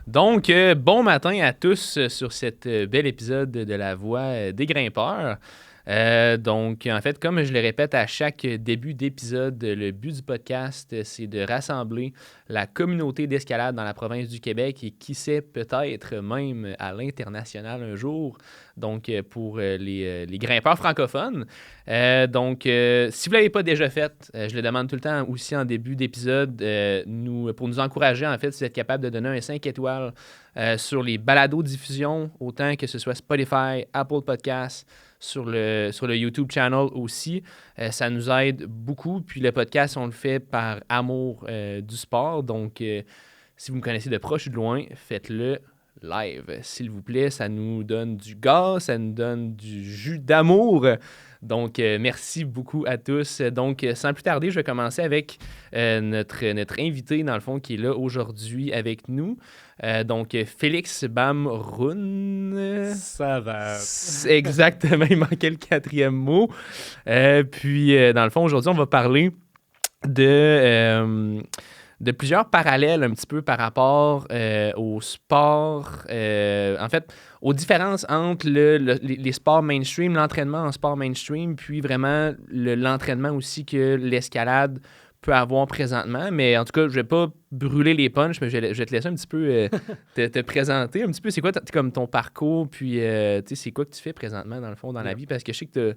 Donc, bon matin à tous sur cet bel épisode de La Voix des grimpeurs. Donc, en fait, comme je le répète à chaque début d'épisode, le but du podcast, c'est de rassembler la communauté d'escalade dans la province du Québec et qui sait peut-être même à l'international un jour, donc pour les grimpeurs francophones. Donc, si vous ne l'avez pas déjà fait, je le demande tout le temps aussi en début d'épisode, pour nous encourager, en fait, si vous êtes capable de donner un 5 étoiles sur les balados-diffusions, autant que ce soit Spotify, Apple Podcasts, sur le YouTube channel aussi. Ça nous aide beaucoup. Puis le podcast, on le fait par amour du sport. Donc, si vous me connaissez de proche ou de loin, faites-le live, s'il vous plaît. Ça nous donne du gaz, ça nous donne du jus d'amour. Donc, merci beaucoup à tous. Donc, sans plus tarder, je vais commencer avec notre invité, dans le fond, qui est là aujourd'hui avec nous. Donc, Félix Bamroun. Ça va. Exactement, il manquait le quatrième mot. Puis, dans le fond, aujourd'hui, on va parler de plusieurs parallèles un petit peu par rapport au sport, en fait, aux différences entre les sports mainstream, l'entraînement en sport mainstream, puis vraiment l'entraînement aussi que l'escalade peut avoir présentement. Mais en tout cas, je ne vais pas brûler les punchs, mais je vais te laisser un petit peu te présenter un petit peu. C'est quoi comme ton parcours, puis c'est quoi que tu fais présentement, dans le fond, dans la vie? Parce que je sais que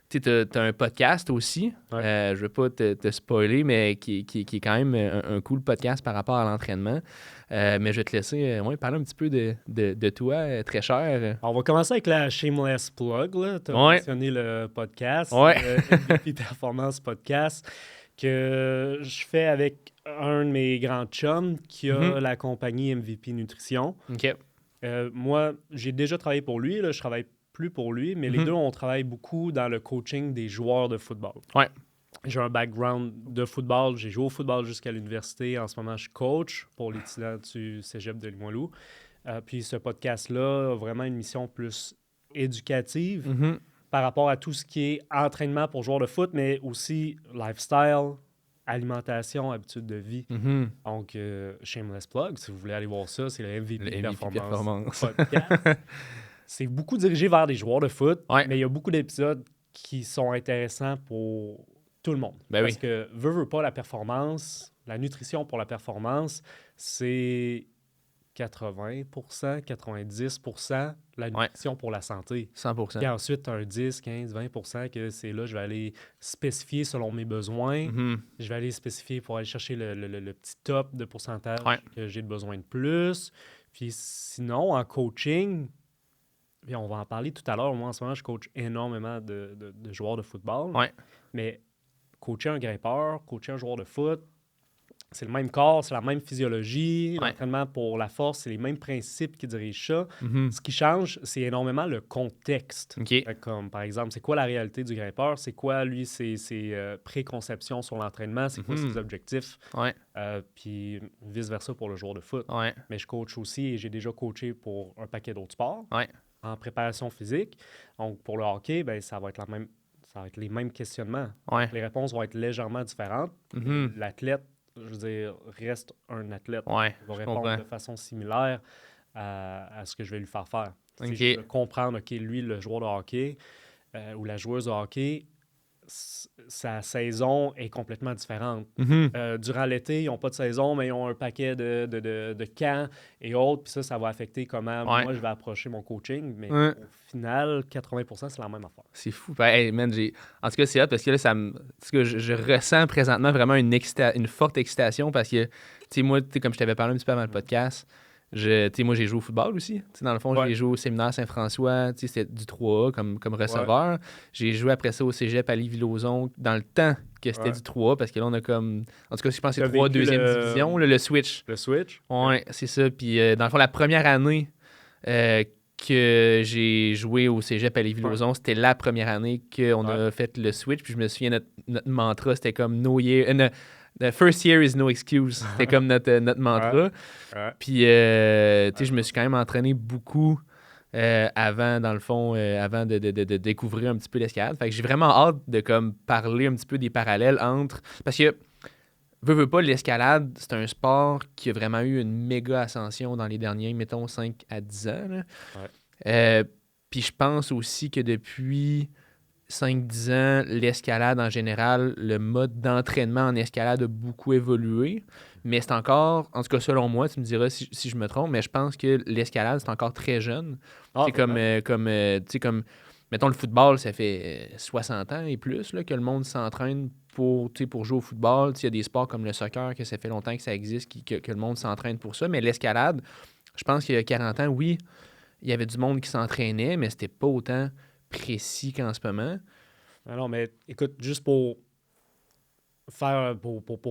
tu as un podcast aussi. Ouais. Je ne veux pas te spoiler, mais qui est quand même un cool podcast par rapport à l'entraînement. Mais je vais te laisser parler un petit peu de toi, très cher. On va commencer avec la shameless plug. Tu as mentionné le podcast, MVP Performance Podcast, que je fais avec un de mes grands chums qui a la compagnie MVP Nutrition. OK. Moi, j'ai déjà travaillé pour lui. Là, je travaille plus pour lui, mais les deux, on travaille beaucoup dans le coaching des joueurs de football. Ouais. J'ai un background de football. J'ai joué au football jusqu'à l'université. En ce moment, je coach pour les étudiants du cégep de Limoilou. Puis ce podcast-là a vraiment une mission plus éducative par rapport à tout ce qui est entraînement pour joueurs de foot, mais aussi lifestyle, alimentation, habitudes de vie. Donc, shameless plug, si vous voulez aller voir ça, c'est le MVP Performance Podcast. C'est beaucoup dirigé vers des joueurs de foot, mais il y a beaucoup d'épisodes qui sont intéressants pour tout le monde. Parce que, veut pas, la performance, la nutrition pour la performance, c'est 80%, 90% la nutrition pour la santé. 100%. Puis ensuite, un 10, 15, 20% que c'est là, je vais aller spécifier selon mes besoins. Je vais aller spécifier pour aller chercher le petit top de pourcentage que j'ai de besoin de plus. Puis sinon, en coaching... Puis on va en parler tout à l'heure. Moi, en ce moment, je coach énormément de joueurs de football. Mais coacher un grimpeur, coacher un joueur de foot, c'est le même corps, c'est la même physiologie. L'entraînement pour la force, c'est les mêmes principes qui dirigent ça. Ce qui change, c'est énormément le contexte. Comme, par exemple, c'est quoi la réalité du grimpeur? C'est quoi, lui, ses préconceptions sur l'entraînement? C'est quoi ses objectifs? Puis vice-versa pour le joueur de foot. Mais je coach aussi et j'ai déjà coaché pour un paquet d'autres sports. En préparation physique. Donc, pour le hockey, ben, ça va être les mêmes questionnements. Les réponses vont être légèrement différentes. L'athlète, je veux dire, reste un athlète. Il va répondre de façon similaire à ce que je vais lui faire faire. Je veux comprendre, OK, lui, le joueur de hockey ou la joueuse de hockey, sa saison est complètement différente. Durant l'été, ils n'ont pas de saison, mais ils ont un paquet de camps et autres. Puis ça va affecter comment moi, je vais approcher mon coaching. Mais au final, 80%, c'est la même affaire. C'est fou. Hey, man, en tout cas, c'est hot parce que là, je ressens présentement vraiment une forte excitation parce que, tu sais, moi, comme je t'avais parlé un petit peu avant le podcast, moi, j'ai joué au football aussi. Dans le fond, j'ai joué au séminaire Saint-François. C'était du 3A comme receveur. J'ai joué après ça au cégep à Lévis-Lauzon dans le temps que c'était du 3A parce que là, on a comme... En tout cas, je pense que c'est 3 deuxième division, le switch. Le switch? Oui, c'est ça. Puis dans le fond, la première année que j'ai joué au cégep à Lévis-Lauzon, c'était la première année qu'on a fait le switch. Puis je me souviens, notre mantra, c'était comme No year... The first year is no excuse. C'était comme notre mantra. Puis, tu sais, je me suis quand même entraîné beaucoup avant, dans le fond, avant de découvrir un petit peu l'escalade. Fait que j'ai vraiment hâte de comme parler un petit peu des parallèles entre... Parce que veux pas, l'escalade, c'est un sport qui a vraiment eu une méga ascension dans les derniers, mettons, 5 à 10 ans. Là. Puis je pense aussi que depuis 5-10 ans, l'escalade en général, le mode d'entraînement en escalade a beaucoup évolué. Mais c'est encore, en tout cas selon moi, tu me diras si je me trompe, mais je pense que l'escalade, c'est encore très jeune. C'est comme, mettons, le football, ça fait 60 ans et plus là, que le monde s'entraîne pour jouer au football. Il y a des sports comme le soccer, que ça fait longtemps que ça existe, que le monde s'entraîne pour ça. Mais l'escalade, je pense qu'il y a 40 ans, oui, il y avait du monde qui s'entraînait, mais c'était pas autant précis qu'en ce moment. Non, mais écoute, juste pour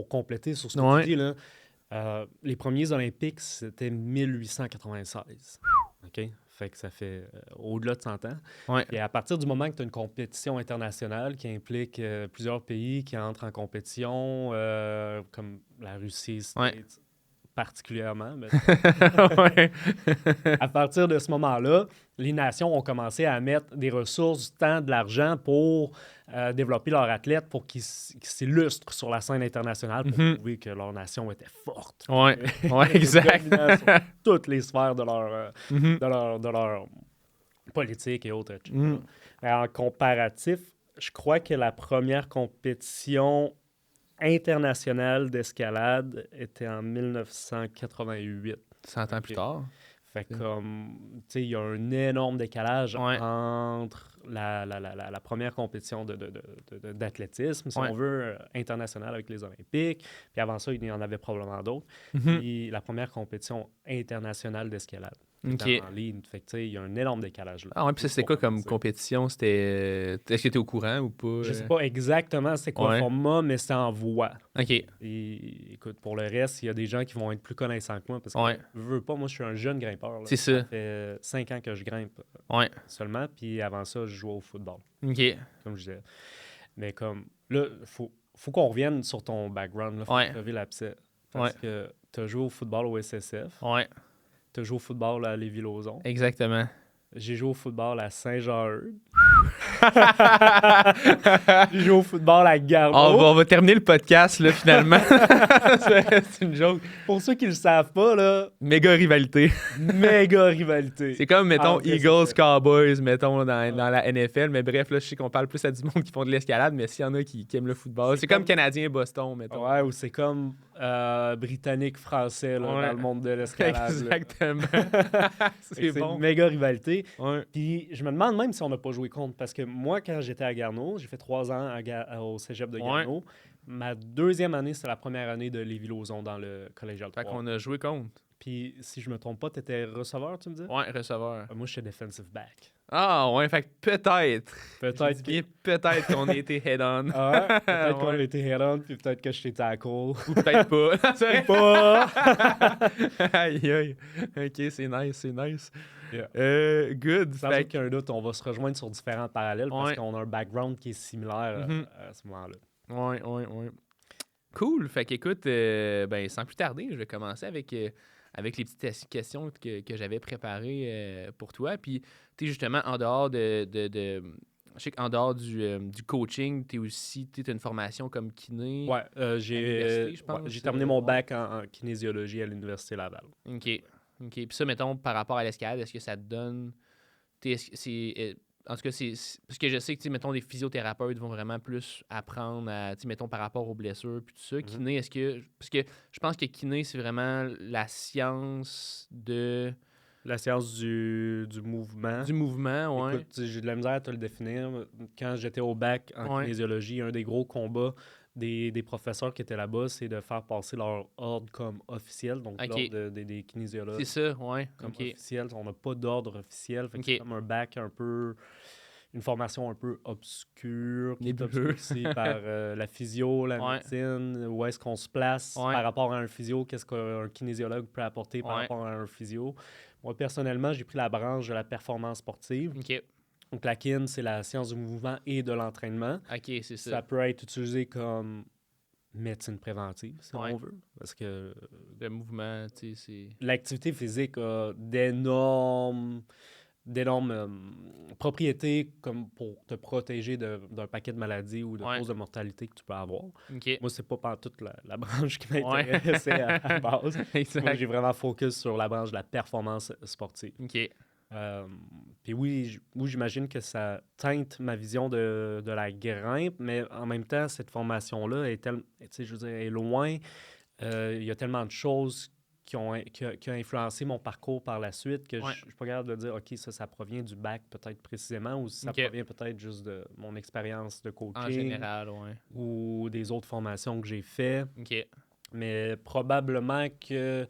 compléter sur ce que tu dis, là, les premiers Olympiques, c'était 1896. OK? Fait que ça fait au-delà de 100 ans. Ouais. Et à partir du moment que tu as une compétition internationale qui implique plusieurs pays qui entrent en compétition, comme la Russie, States, particulièrement. Mais... à partir de ce moment-là, les nations ont commencé à mettre des ressources, du temps, de l'argent pour développer leurs athlètes pour qu'ils s'illustrent sur la scène internationale pour prouver que leur nation était forte. Oui, exact. Sur toutes les sphères de leur politique et autres, etc. En comparatif, je crois que la première compétition internationale d'escalade était en 1988. 100 ans plus tard. Fait comme, tu sais, il y a un énorme décalage entre la première compétition d'athlétisme, si on veut, internationale avec les Olympiques. Puis avant ça, il y en avait probablement d'autres. Puis la première compétition internationale d'escalade. En ligne. Fait que, tu sais, il y a un énorme décalage là. Ah ouais, puis c'était quoi comme compétition? C'était... Est-ce que tu es au courant ou pas? Je sais pas exactement c'est quoi le format, mais c'est en voix. OK. Et écoute, pour le reste, il y a des gens qui vont être plus connaissants que moi parce que je veux pas, moi je suis un jeune grimpeur. Là. C'est ça. Ça fait 5 ans que je grimpe seulement, puis avant ça, je jouais au football. OK. Comme je disais. Mais comme, là, faut qu'on revienne sur ton background. Là, faut lever l'abcès. Parce que tu as joué au football au SSF. Tu as joué au football à Lévis-Lauzon. Exactement. J'ai joué au football à Saint-Jean-Eudes. J'ai joué au football à Garneau. On va terminer le podcast, là, finalement. C'est une joke. Pour ceux qui ne le savent pas, là... Méga rivalité. Méga rivalité. C'est comme, mettons, Eagles, Cowboys, mettons, dans la NFL. Mais bref, là, je sais qu'on parle plus à du monde qui font de l'escalade, mais s'il y en a qui aiment le football, c'est comme Canadien et Boston, mettons. Ouais, ou c'est comme Britannique-Français, là, dans le monde de l'escalade. Exactement. C'est bon. Une méga rivalité. Puis je me demande même si on n'a pas joué contre, parce que moi, quand j'étais à Garneau, j'ai fait 3 ans au cégep de Garneau. Ma deuxième année, c'est la première année de Lévis-Lauzon dans le collégial 3. Fait qu'on a joué contre. Puis si je me trompe pas, t'étais receveur, tu me dis? Ouais, receveur. Moi, j'étais defensive back. Ah ouais, fait que peut-être qu'on a été head-on. Peut-être qu'on a été head-on, puis peut-être que j'étais tackle. Ou peut-être pas. Peut-être pas! Aïe, aïe. OK, c'est nice. Yeah. Good. Sans aucun doute, on va se rejoindre sur différents parallèles parce qu'on a un background qui est similaire à ce moment-là. Ouais. Cool. Fait qu'écoute, sans plus tarder, je vais commencer avec les petites questions que j'avais préparées pour toi. Puis, tu sais, justement, en dehors je sais qu'en dehors du coaching, tu as une formation comme kiné. Ouais, j'ai terminé mon bac en kinésiologie à l'Université Laval. OK. Puis ça, mettons, par rapport à l'escalade, est-ce que ça te donne... En tout cas, c'est parce que je sais que, mettons, les physiothérapeutes vont vraiment plus apprendre à, mettons, par rapport aux blessures puis tout ça. Kiné, est-ce que... Parce que je pense que kiné, c'est vraiment la science de... La science du mouvement. Du mouvement, oui. Écoute, j'ai de la misère à te le définir. Quand j'étais au bac en kinésiologie, un des gros combats des professeurs qui étaient là-bas, c'est de faire passer leur ordre comme officiel, donc l'ordre des kinésiologues. C'est ça, oui. Comme officiel. On n'a pas d'ordre officiel. Fait que c'est comme un bac un peu... Une formation un peu obscure, qui est obscurcie par la physio, la médecine, où est-ce qu'on se place par rapport à un physio, qu'est-ce qu'un kinésiologue peut apporter par rapport à un physio. Moi, personnellement, j'ai pris la branche de la performance sportive. Donc, la kin, c'est la science du mouvement et de l'entraînement. OK, c'est ça. Ça peut être utilisé comme médecine préventive, si on veut. Parce que... Le mouvement, tu sais, c'est... L'activité physique a d'énormes d'énormes propriétés comme pour te protéger d'un paquet de maladies ou de causes de mortalité que tu peux avoir. Okay. Moi, c'est pas pantoute la branche qui m'intéressait à base. Moi, j'ai vraiment focus sur la branche de la performance sportive. OK. Puis oui, j'imagine que ça teinte ma vision de la grimpe, mais en même temps, cette formation-là est loin. Il y a tellement de choses qui ont influencé mon parcours par la suite que je suis pas capable de dire, OK, ça provient du bac peut-être précisément ou ça provient peut-être juste de mon expérience de coaching. En général, oui. Ou des autres formations que j'ai faites. OK. Mais probablement que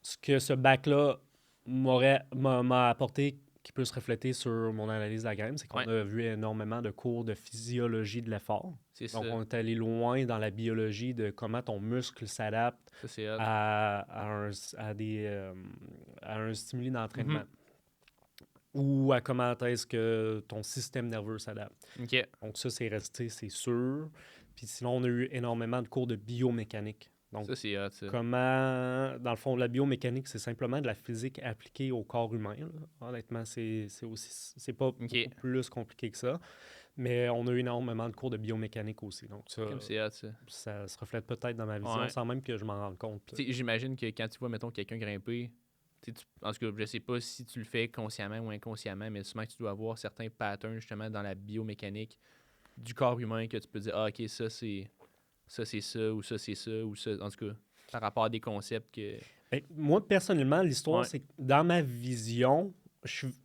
ce que ce bac-là m'a apporté qui peut se refléter sur mon analyse de la grimpe, c'est qu'on a vu énormément de cours de physiologie de l'effort. Donc, on est allé loin dans la biologie de comment ton muscle s'adapte à un stimuli d'entraînement. Ou à comment est-ce que ton système nerveux s'adapte. Okay. Donc, ça, c'est resté, c'est sûr. Puis sinon, on a eu énormément de cours de biomécanique. Donc, ça, c'est hot, ça. Comment, dans le fond, la biomécanique, c'est simplement de la physique appliquée au corps humain. Là. Honnêtement, c'est pas plus compliqué que ça. Mais on a eu énormément de cours de biomécanique aussi. Donc, ça se reflète peut-être dans ma vision sans même que je m'en rende compte. J'imagine que quand tu vois, mettons, quelqu'un grimper, en tout cas, je sais pas si tu le fais consciemment ou inconsciemment, mais souvent que tu dois avoir certains patterns justement dans la biomécanique du corps humain que tu peux dire, ah, OK, ça, c'est ça, ou ça, c'est ça, ou ça. En tout cas, par rapport à des concepts que... Moi, personnellement, l'histoire, c'est que dans ma vision,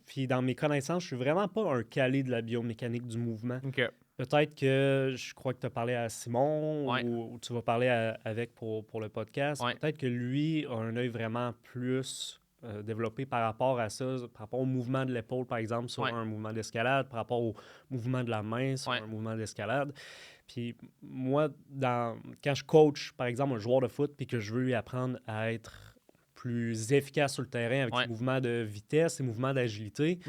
puis dans mes connaissances, je suis vraiment pas un calé de la biomécanique du mouvement. Okay. Peut-être que je crois que tu as parlé à Simon ou tu vas parler avec pour le podcast. Peut-être que lui a un œil vraiment plus développé par rapport à ça, par rapport au mouvement de l'épaule, par exemple, sur un mouvement d'escalade, par rapport au mouvement de la main sur un mouvement d'escalade. Puis moi, quand je coach, par exemple, un joueur de foot, puis que je veux lui apprendre à être plus efficace sur le terrain avec des mouvements de vitesse et mouvements d'agilité,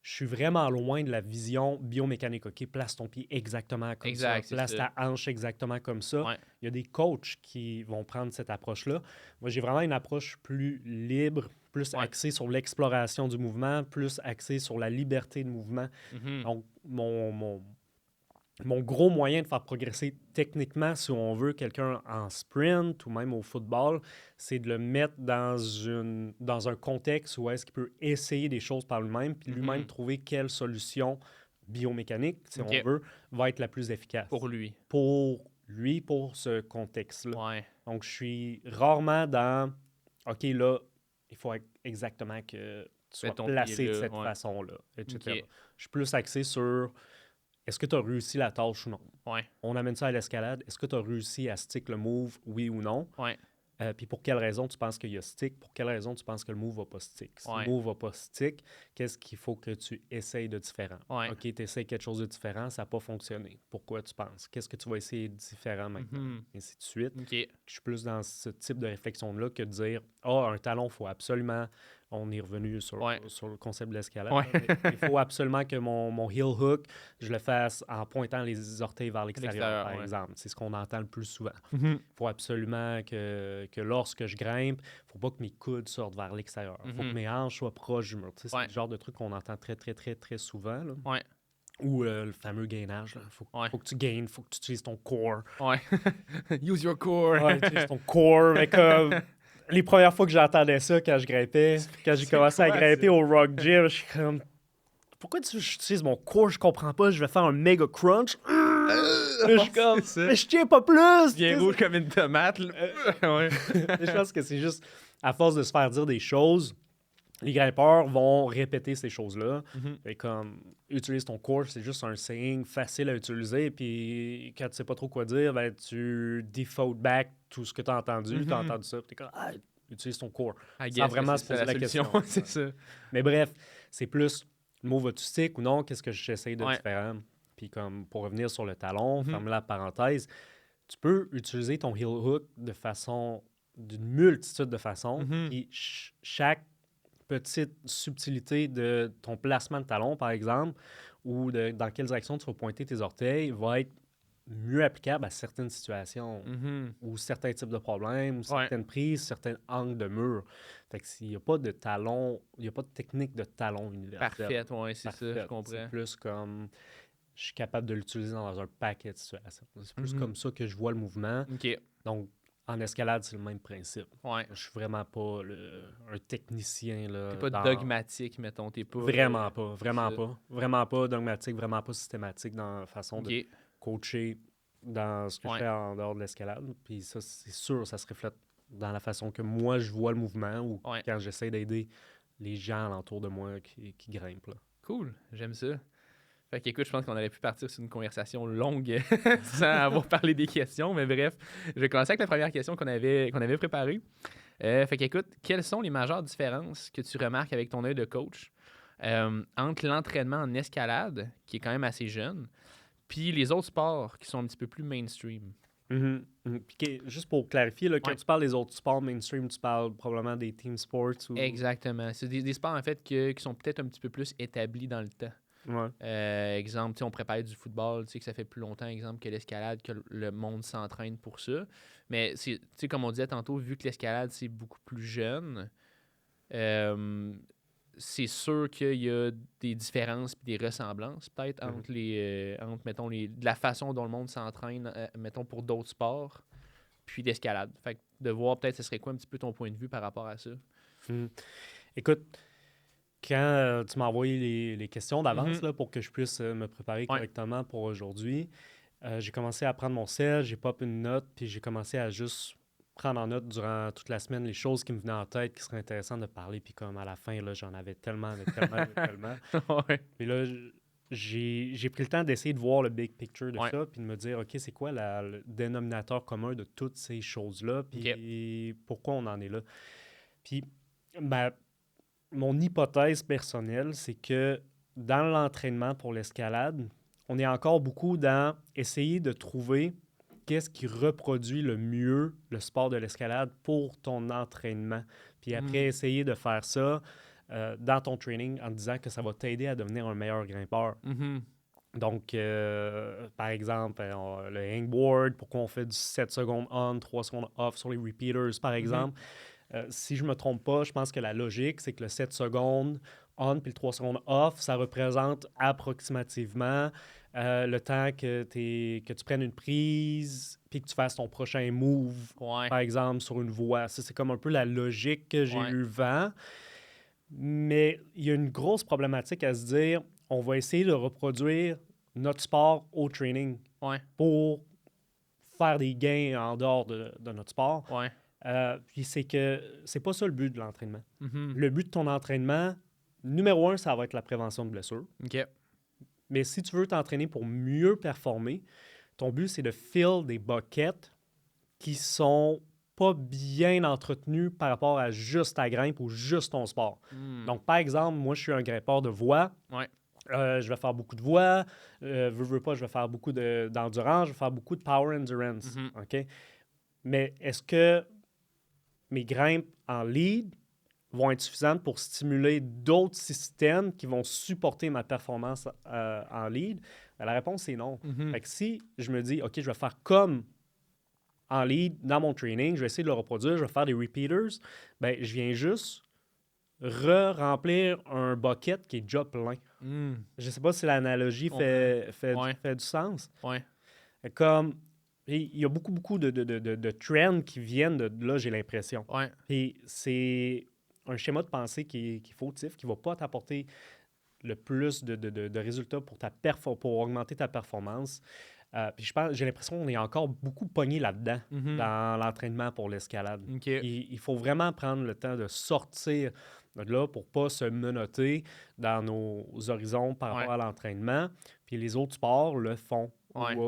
je suis vraiment loin de la vision biomécanique. OK, place ton pied exactement comme ça. Place ta hanche exactement comme ça. Il y a des coachs qui vont prendre cette approche-là. Moi, j'ai vraiment une approche plus libre, plus axée sur l'exploration du mouvement, plus axée sur la liberté de mouvement. Donc, mon gros moyen de faire progresser techniquement, si on veut, quelqu'un en sprint ou même au football, c'est de le mettre dans un contexte où est-ce qu'il peut essayer des choses par lui-même, puis lui-même trouver quelle solution biomécanique, si on veut, va être la plus efficace. Pour lui. Pour ce contexte-là. Donc, je suis rarement dans « OK, là, il faut exactement que tu sois placé de cette façon-là, etc. Okay. Je suis plus axé sur... Est-ce que tu as réussi la tâche ou non? On amène ça à l'escalade. Est-ce que tu as réussi à stick le move, oui ou non? Puis pour quelle raison tu penses qu'il y a stick? Pour quelle raison tu penses que le move va pas stick? Si le move va pas stick, qu'est-ce qu'il faut que tu essayes de différent? OK, tu essayes quelque chose de différent, ça n'a pas fonctionné. Pourquoi tu penses? Qu'est-ce que tu vas essayer de différent maintenant? Et ainsi de suite. Okay. Je suis plus dans ce type de réflexion-là que de dire « Ah, un talon, il faut absolument... » On est revenu sur le concept de l'escalade. Il faut absolument que mon heel hook, je le fasse en pointant les orteils vers l'extérieur, par exemple. C'est ce qu'on entend le plus souvent. Il faut absolument que lorsque je grimpe, il ne faut pas que mes coudes sortent vers l'extérieur. Il faut que mes hanches soient proches du mur. C'est le genre de truc qu'on entend très, très, très, très souvent. Là. Ou le fameux gainage. Il faut que tu gaines, il faut que tu utilises ton core. Use your core. Utilise ton core. Mais comme... Les premières fois que j'entendais ça quand je grimpais, quand j'ai commencé à grimper au Rock Gym, je suis comme... Pourquoi tu utilises mon core? Je comprends pas. Je vais faire un méga crunch. Je suis comme... Mais je tiens pas plus! Bien rouge comme une tomate. Je pense que c'est juste... À force de se faire dire des choses, les grimpeurs vont répéter ces choses-là. Et comme... Utilise ton core, c'est juste un saying facile à utiliser. Puis quand tu sais pas trop quoi dire, ben, tu default back tout ce que tu as entendu. Tu as entendu ça, puis tu es comme, utilise ton core. Sans vraiment se poser la question. C'est ça. Mais bref, c'est plus, le mot va-tu stick ou non? Qu'est-ce que j'essaie de différent? Puis comme pour revenir sur le talon, fermer la parenthèse, tu peux utiliser ton heel hook d'une multitude de façons. Puis chaque petite subtilité de ton placement de talon, par exemple, ou dans quelle direction tu vas pointer tes orteils, va être mieux applicable à certaines situations ou certains types de problèmes, ou certaines prises, certains angles de mur. Fait que s'il n'y a pas de talon, il n'y a pas de technique de talon universel. Parfait, oui, c'est ça, je comprends. C'est plus comme je suis capable de l'utiliser dans un paquet de situations. C'est plus comme ça que je vois le mouvement. OK. Donc, en escalade, c'est le même principe. Ouais. Je suis vraiment pas un technicien. T'es pas dogmatique, mettons. T'es pas. Vraiment pas. Vraiment pas dogmatique, vraiment pas systématique dans la façon de coacher dans ce que je fais en dehors de l'escalade. Puis ça, c'est sûr, ça se reflète dans la façon que moi, je vois le mouvement ou quand j'essaie d'aider les gens alentour de moi qui grimpent. Là. Cool, j'aime ça. Fait qu'écoute, je pense qu'on aurait pu partir sur une conversation longue sans avoir parlé des questions, mais bref, je vais commencer avec la première question qu'on avait préparée. Fait qu'écoute, quelles sont les majeures différences que tu remarques avec ton œil de coach entre l'entraînement en escalade, qui est quand même assez jeune, puis les autres sports qui sont un petit peu plus mainstream? Puis, juste pour clarifier, là, quand tu parles des autres sports mainstream, tu parles probablement des team sports? Ou... Exactement. C'est des sports, en fait, qui sont peut-être un petit peu plus établis dans le temps. Exemple, on prépare du football, que ça fait plus longtemps, exemple, que l'escalade, que le monde s'entraîne pour ça. Mais, comme on disait tantôt, vu que l'escalade, c'est beaucoup plus jeune, c'est sûr qu'il y a des différences et des ressemblances, peut-être, entre mettons, de la façon dont le monde s'entraîne, mettons, pour d'autres sports, puis l'escalade. Fait que de voir, peut-être, ce serait quoi un petit peu ton point de vue par rapport à ça? Écoute, quand tu m'as envoyé les questions d'avance là, pour que je puisse me préparer correctement pour aujourd'hui, j'ai commencé à prendre mon sel, j'ai pop une note, puis j'ai commencé à juste prendre en note durant toute la semaine les choses qui me venaient en tête qui seraient intéressantes de parler. Puis comme à la fin, là, j'en avais tellement. Puis là, j'ai pris le temps d'essayer de voir le big picture de ça, puis de me dire, OK, c'est quoi le dénominateur commun de toutes ces choses-là, puis pourquoi on en est là. Puis, mon hypothèse personnelle, c'est que dans l'entraînement pour l'escalade, on est encore beaucoup dans essayer de trouver qu'est-ce qui reproduit le mieux le sport de l'escalade pour ton entraînement. Puis après, essayer de faire ça dans ton training en disant que ça va t'aider à devenir un meilleur grimpeur. Donc, par exemple, le hangboard, pourquoi on fait du 7 secondes on, 3 secondes off sur les repeaters, par exemple. Si je ne me trompe pas, je pense que la logique, c'est que le 7 secondes on puis le 3 secondes off, ça représente approximativement le temps que tu prennes une prise puis que tu fasses ton prochain move, par exemple, sur une voie. Ça, c'est comme un peu la logique que j'ai eu vent. Mais il y a une grosse problématique à se dire, on va essayer de reproduire notre sport au training pour faire des gains en dehors de notre sport. Puis c'est que c'est pas ça le but de l'entraînement. Le but de ton entraînement, numéro 1, ça va être la prévention de blessures. Mais si tu veux t'entraîner pour mieux performer, ton but, c'est de fill des buckets qui sont pas bien entretenus par rapport à juste ta grimpe ou juste ton sport. Donc, par exemple, moi, je suis un grimpeur de voie. Je vais faire beaucoup de voie. Veux pas, je vais faire beaucoup d'endurance. Je vais faire beaucoup de power endurance. Mais est-ce que mes grimpes en lead vont être suffisantes pour stimuler d'autres systèmes qui vont supporter ma performance en lead? La réponse, c'est non. Fait que si je me dis, OK, je vais faire comme en lead dans mon training, je vais essayer de le reproduire, je vais faire des repeaters, bien, je viens juste remplir un bucket qui est déjà plein. Je ne sais pas si l'analogie fait du sens. Comme... il y a beaucoup de trends qui viennent de là, j'ai l'impression. Et c'est un schéma de pensée qui est fautif, qui ne va pas t'apporter le plus de résultats pour augmenter ta performance. Puis j'ai l'impression qu'on est encore beaucoup pogné là-dedans, dans l'entraînement pour l'escalade. Il faut vraiment prendre le temps de sortir de là pour ne pas se menotter dans nos horizons par rapport à l'entraînement. Puis les autres sports le font.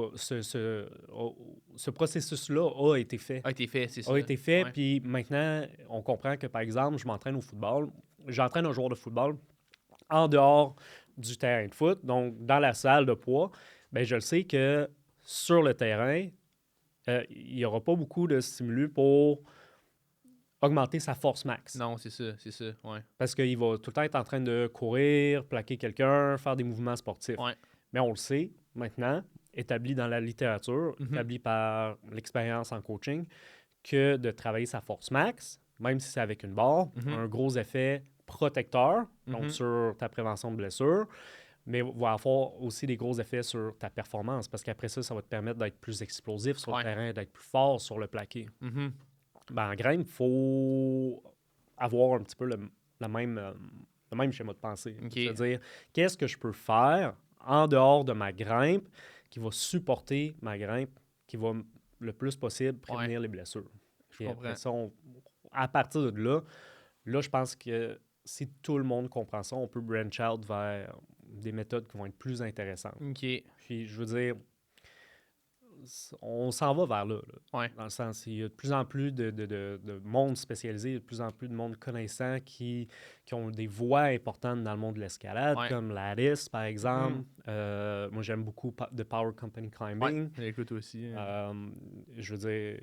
Ce processus-là a été fait. C'est ça. A été fait, puis maintenant, on comprend que, par exemple, je m'entraîne au football. J'entraîne un joueur de football en dehors du terrain de foot, donc dans la salle de poids. Bien, je le sais que sur le terrain, il n'y aura pas beaucoup de stimulus pour augmenter sa force max. Non, c'est ça, Parce qu'il va tout le temps être en train de courir, plaquer quelqu'un, faire des mouvements sportifs. Mais on le sait maintenant, établi dans la littérature, établi par l'expérience en coaching, que de travailler sa force max, même si c'est avec une barre, a un gros effet protecteur, donc sur ta prévention de blessures, mais va avoir aussi des gros effets sur ta performance, parce qu'après ça, ça va te permettre d'être plus explosif sur le terrain, d'être plus fort sur le plaqué. En grimpe, il faut avoir un petit peu le même schéma de pensée. C'est-à-dire, qu'est-ce que je peux faire en dehors de ma grimpe qui va supporter ma grimpe, qui va le plus possible prévenir les blessures. Je comprends. Après ça, à partir de là, je pense que si tout le monde comprend ça, on peut branch out vers des méthodes qui vont être plus intéressantes. Puis, je veux dire, on s'en va vers là. Dans le sens, il y a de plus en plus de monde spécialisé, il y a de plus en plus de monde connaissant qui ont des voies importantes dans le monde de l'escalade, comme Lattice, par exemple. Moi, j'aime beaucoup de Power Company Climbing. Je l'écoute aussi. Je veux dire,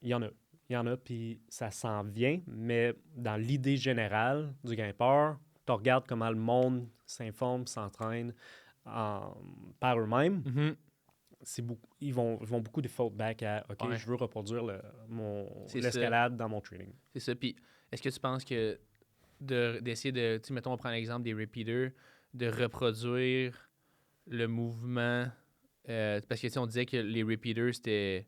il y en a, puis ça s'en vient, mais dans l'idée générale du grimpeur, tu regardes comment le monde s'informe, s'entraîne par eux-mêmes. Ils vont beaucoup de feedback à « OK, je veux reproduire l'escalade dans mon training. » C'est ça. Puis, est-ce que tu penses que d'essayer de, tu sais, mettons, on prend l'exemple des repeaters, de reproduire le mouvement, parce que, tu sais, on disait que les repeaters, c'était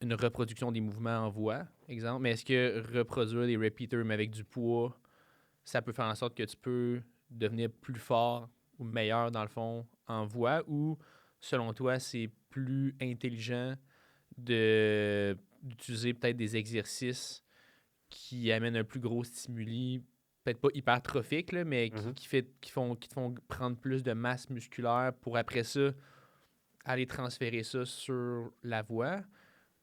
une reproduction des mouvements en voie, exemple, mais est-ce que reproduire des repeaters, mais avec du poids, ça peut faire en sorte que tu peux devenir plus fort ou meilleur, dans le fond, en voie, ou selon toi, c'est plus intelligent d'utiliser peut-être des exercices qui amènent un plus gros stimuli, peut-être pas hypertrophique, là, mais qui te font prendre plus de masse musculaire pour après ça aller transférer ça sur la voie,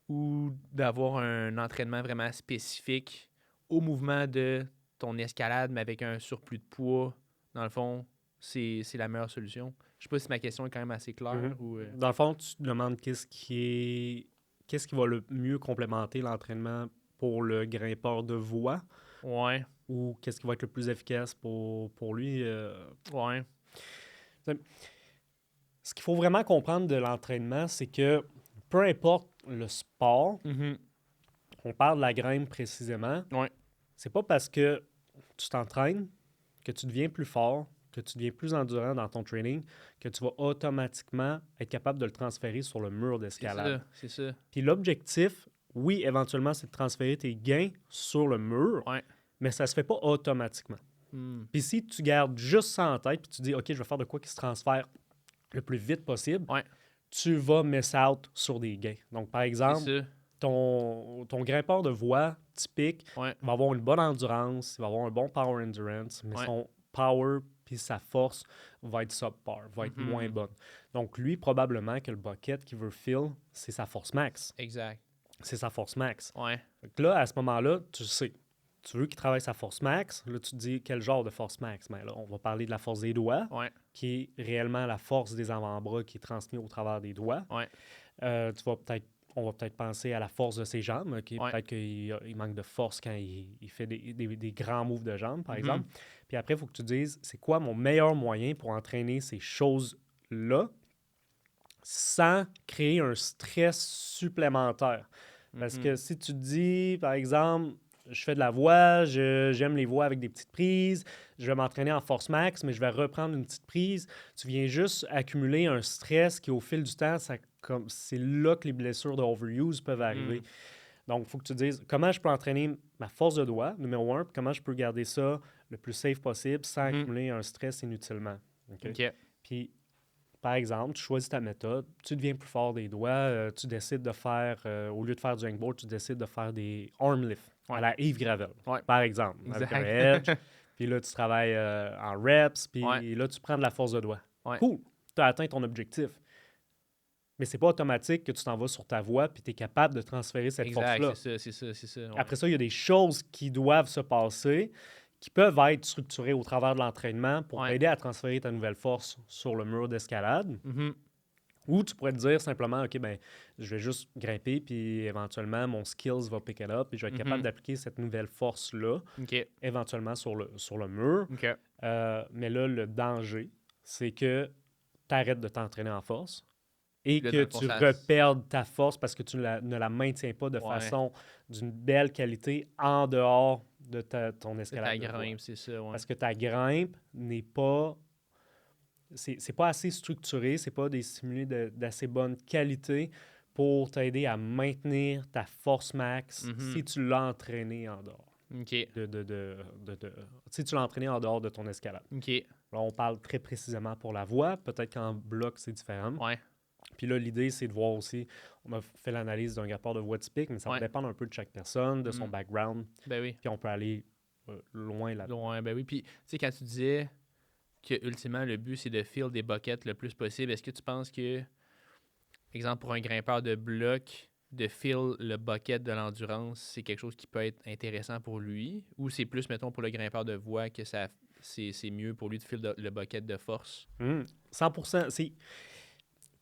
ou d'avoir un entraînement vraiment spécifique au mouvement de ton escalade, mais avec un surplus de poids, dans le fond, c'est la meilleure solution. Je sais pas si ma question est quand même assez claire. Ou, Dans le fond, tu te demandes qu'est-ce qui va le mieux complémenter l'entraînement pour le grimpeur de voie. Ou qu'est-ce qui va être le plus efficace pour lui. Ce qu'il faut vraiment comprendre de l'entraînement, c'est que peu importe le sport, on parle de la grimpe précisément, c'est pas parce que tu t'entraînes que tu deviens plus fort, que tu deviens plus endurant dans ton training, que tu vas automatiquement être capable de le transférer sur le mur d'escalade. C'est ça. Puis l'objectif, oui, éventuellement, c'est de transférer tes gains sur le mur, mais ça se fait pas automatiquement. Puis si tu gardes juste ça en tête, puis tu dis, OK, je vais faire de quoi qui se transfère le plus vite possible, tu vas miss out sur des gains. Donc, par exemple, ton grimpeur de voie typique va avoir une bonne endurance, il va avoir un bon power endurance, mais son power puis sa force va être subpar, va être moins bonne. Donc, lui, probablement que le bucket qu'il veut fill, c'est sa force max. Exact. C'est sa force max. Donc là, à ce moment-là, tu sais, tu veux qu'il travaille sa force max. Là, tu te dis quel genre de force max? Mais là, on va parler de la force des doigts, qui est réellement la force des avant-bras qui est transmise au travers des doigts. On va peut-être penser à la force de ses jambes. Peut-être qu'il manque de force quand il fait des grands moves de jambes, par exemple. Puis après, il faut que tu te dises, c'est quoi mon meilleur moyen pour entraîner ces choses-là sans créer un stress supplémentaire? Parce que si tu te dis, par exemple, je fais de la voie, j'aime les voies avec des petites prises, je vais m'entraîner en force max, mais je vais reprendre une petite prise. Tu viens juste accumuler un stress qui, au fil du temps, c'est là que les blessures de overuse peuvent arriver. Donc, il faut que tu te dises comment je peux entraîner ma force de doigt, numéro 1, puis comment je peux garder ça le plus safe possible sans accumuler un stress inutilement. Puis, par exemple, tu choisis ta méthode, tu deviens plus fort des doigts, tu décides de faire, au lieu de faire du hangboard, tu décides de faire des arm lifts à la Yves Gravel, par exemple, avec un edge. Puis là, tu travailles en reps, puis là, tu prends de la force de doigt. Cool, tu as atteint ton objectif. Mais c'est pas automatique que tu t'en vas sur ta voie puis tu es capable de transférer cette force-là. C'est ça. Après ça, il y a des choses qui doivent se passer, qui peuvent être structurées au travers de l'entraînement pour t'aider à transférer ta nouvelle force sur le mur d'escalade. Ou tu pourrais te dire simplement, OK, ben, je vais juste grimper, puis éventuellement, mon skills va pick it up, et je vais être capable d'appliquer cette nouvelle force-là, éventuellement sur le mur. Mais là, le danger, c'est que tu arrêtes de t'entraîner en force, et que tu reperdes ta force parce que tu ne la maintiens pas de façon d'une belle qualité en dehors de ton escalade. Ta grimpe, c'est ça, Parce que ta grimpe n'est pas... C'est pas assez structuré, c'est pas des stimuli d'assez bonne qualité pour t'aider à maintenir ta force max si tu l'as entraîné en dehors. OK. Si tu l'as entraîné en dehors de ton escalade. OK. Là, on parle très précisément pour la voix. Peut-être qu'en bloc, c'est différent. Ouais. Puis là, l'idée, c'est de voir aussi... On a fait l'analyse d'un rapport de voix typique, mais ça va dépendre un peu de chaque personne, de son background. Ben oui. Puis on peut aller loin là-dedans. Loin, ben oui. Puis, tu sais, quand tu disais que, ultimement, le but, c'est de fill des buckets le plus possible, est-ce que tu penses que, exemple, pour un grimpeur de bloc, de fill le bucket de l'endurance, c'est quelque chose qui peut être intéressant pour lui? Ou c'est plus, mettons, pour le grimpeur de voix que c'est mieux pour lui de fill le bucket de force? 100%.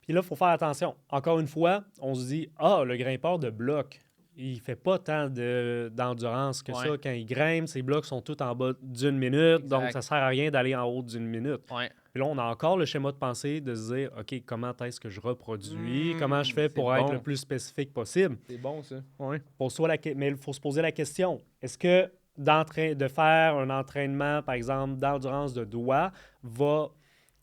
Puis là, il faut faire attention. Encore une fois, on se dit, le grimpeur de bloc, il fait pas tant d'endurance que ça. Quand il grimpe, ses blocs sont tous en bas d'une minute, donc ça sert à rien d'aller en haut d'une minute. Puis là, on a encore le schéma de pensée de se dire, OK, comment est-ce que je reproduis? Comment je fais pour être le plus spécifique possible? C'est bon, ça. Mais il faut se poser la question, est-ce que de faire un entraînement, par exemple, d'endurance de doigts, va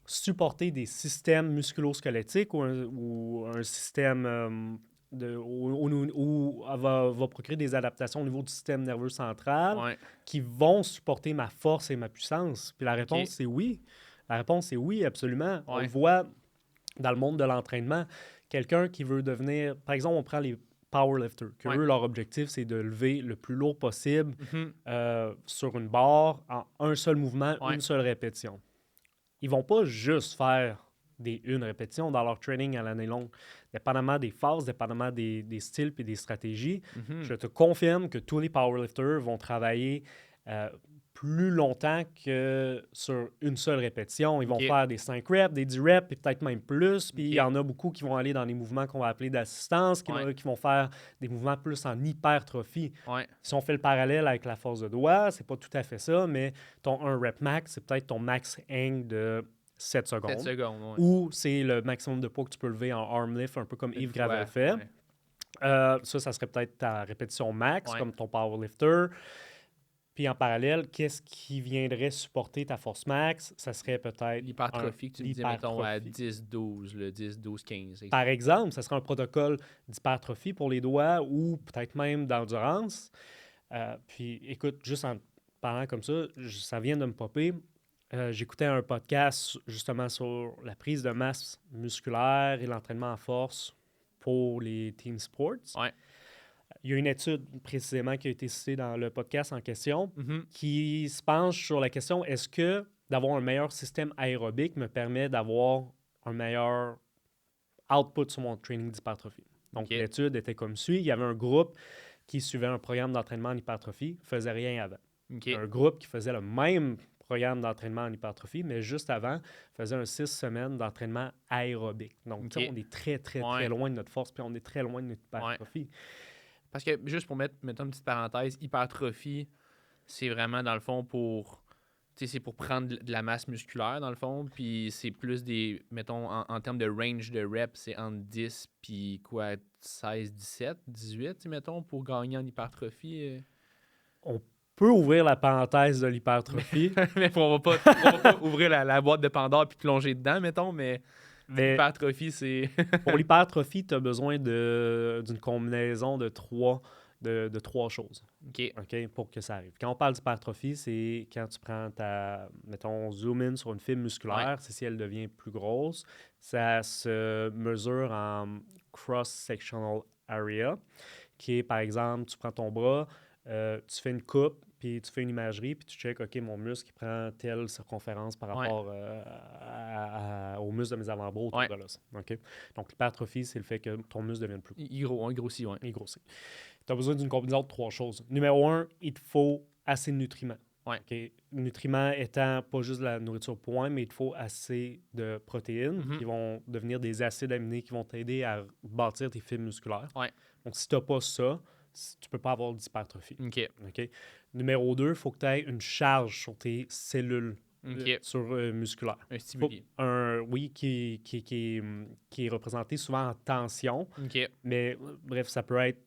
supporter des systèmes musculo-squelettiques ou un système où va procurer des adaptations au niveau du système nerveux central qui vont supporter ma force et ma puissance? Puis la réponse, c'est oui. La réponse, c'est oui, absolument. On le voit dans le monde de l'entraînement. Quelqu'un qui veut devenir... Par exemple, on prend les powerlifters, que eux, leur objectif, c'est de lever le plus lourd possible sur une barre en un seul mouvement, une seule répétition. Ils vont pas juste faire une répétition dans leur training à l'année longue. Dépendamment des phases, dépendamment des styles et des stratégies, je te confirme que tous les powerlifters vont travailler plus longtemps que sur une seule répétition. Ils vont faire des 5 reps, des 10 reps, puis peut-être même plus. Puis il y en a beaucoup qui vont aller dans les mouvements qu'on va appeler d'assistance, qui vont faire des mouvements plus en hypertrophie. Si on fait le parallèle avec la force de doigt, c'est pas tout à fait ça, mais ton 1 rep max, c'est peut-être ton max hang de 7 secondes. 7 secondes, Ou c'est le maximum de poids que tu peux lever en arm lift, un peu comme Yves Gravel fait. Ça serait peut-être ta répétition max, comme ton powerlifter. Puis en parallèle, qu'est-ce qui viendrait supporter ta force max? Ça serait peut-être... L'hypertrophie que tu disais, mettons, à 10-12, le 10-12-15. Par exemple, ça serait un protocole d'hypertrophie pour les doigts ou peut-être même d'endurance. Puis écoute, juste en parlant comme ça vient de me popper. J'écoutais un podcast justement sur la prise de masse musculaire et l'entraînement en force pour les team sports. Il y a une étude précisément qui a été citée dans le podcast en question qui se penche sur la question, est-ce que d'avoir un meilleur système aérobique me permet d'avoir un meilleur output sur mon training d'hypertrophie? Donc, l'étude était comme suit. Il y avait un groupe qui suivait un programme d'entraînement en hypertrophie, ne faisait rien avant. Un groupe qui faisait le même programme d'entraînement en hypertrophie, mais juste avant, faisait un 6 semaines d'entraînement aérobique. Donc, on est très, très, très loin de notre force, puis on est très loin de notre hypertrophie. Parce que, juste pour mettre une petite parenthèse, hypertrophie, c'est vraiment, dans le fond, c'est pour prendre de la masse musculaire, dans le fond, puis c'est plus des, mettons, en termes de range de reps, c'est entre 10 puis 16, 17, 18, mettons, pour gagner en hypertrophie. On peut ouvrir la parenthèse de l'hypertrophie. Mais on va pas ouvrir la boîte de Pandore puis plonger dedans, mettons, mais l'hypertrophie, c'est... Pour l'hypertrophie, tu as besoin d'une combinaison de trois choses. OK, pour que ça arrive. Quand on parle d'hypertrophie, c'est quand tu prends mettons, zoom in sur une fibre musculaire, c'est si elle devient plus grosse. Ça se mesure en cross-sectional area, qui est, par exemple, tu prends ton bras, tu fais une coupe, puis tu fais une imagerie, puis tu checkes, OK, mon muscle il prend telle circonférence par rapport au muscle de mes avant-bras autour de l'os. OK? Donc, l'hypertrophie, c'est le fait que ton muscle devienne plus gros. Il grossit, oui. Il grossit. Tu as besoin d'une combinaison de 3 choses. Numéro 1, il te faut assez de nutriments. Okay? Nutriments étant pas juste de la nourriture point, mais il te faut assez de protéines qui vont devenir des acides aminés qui vont t'aider à bâtir tes fibres musculaires. Donc, si tu n'as pas ça, tu ne peux pas avoir d'hypertrophie. OK. Numéro 2, il faut que tu aies une charge sur tes cellules musculaire. Un stimuli. Oui, qui est représenté souvent en tension. Mais bref, ça peut être,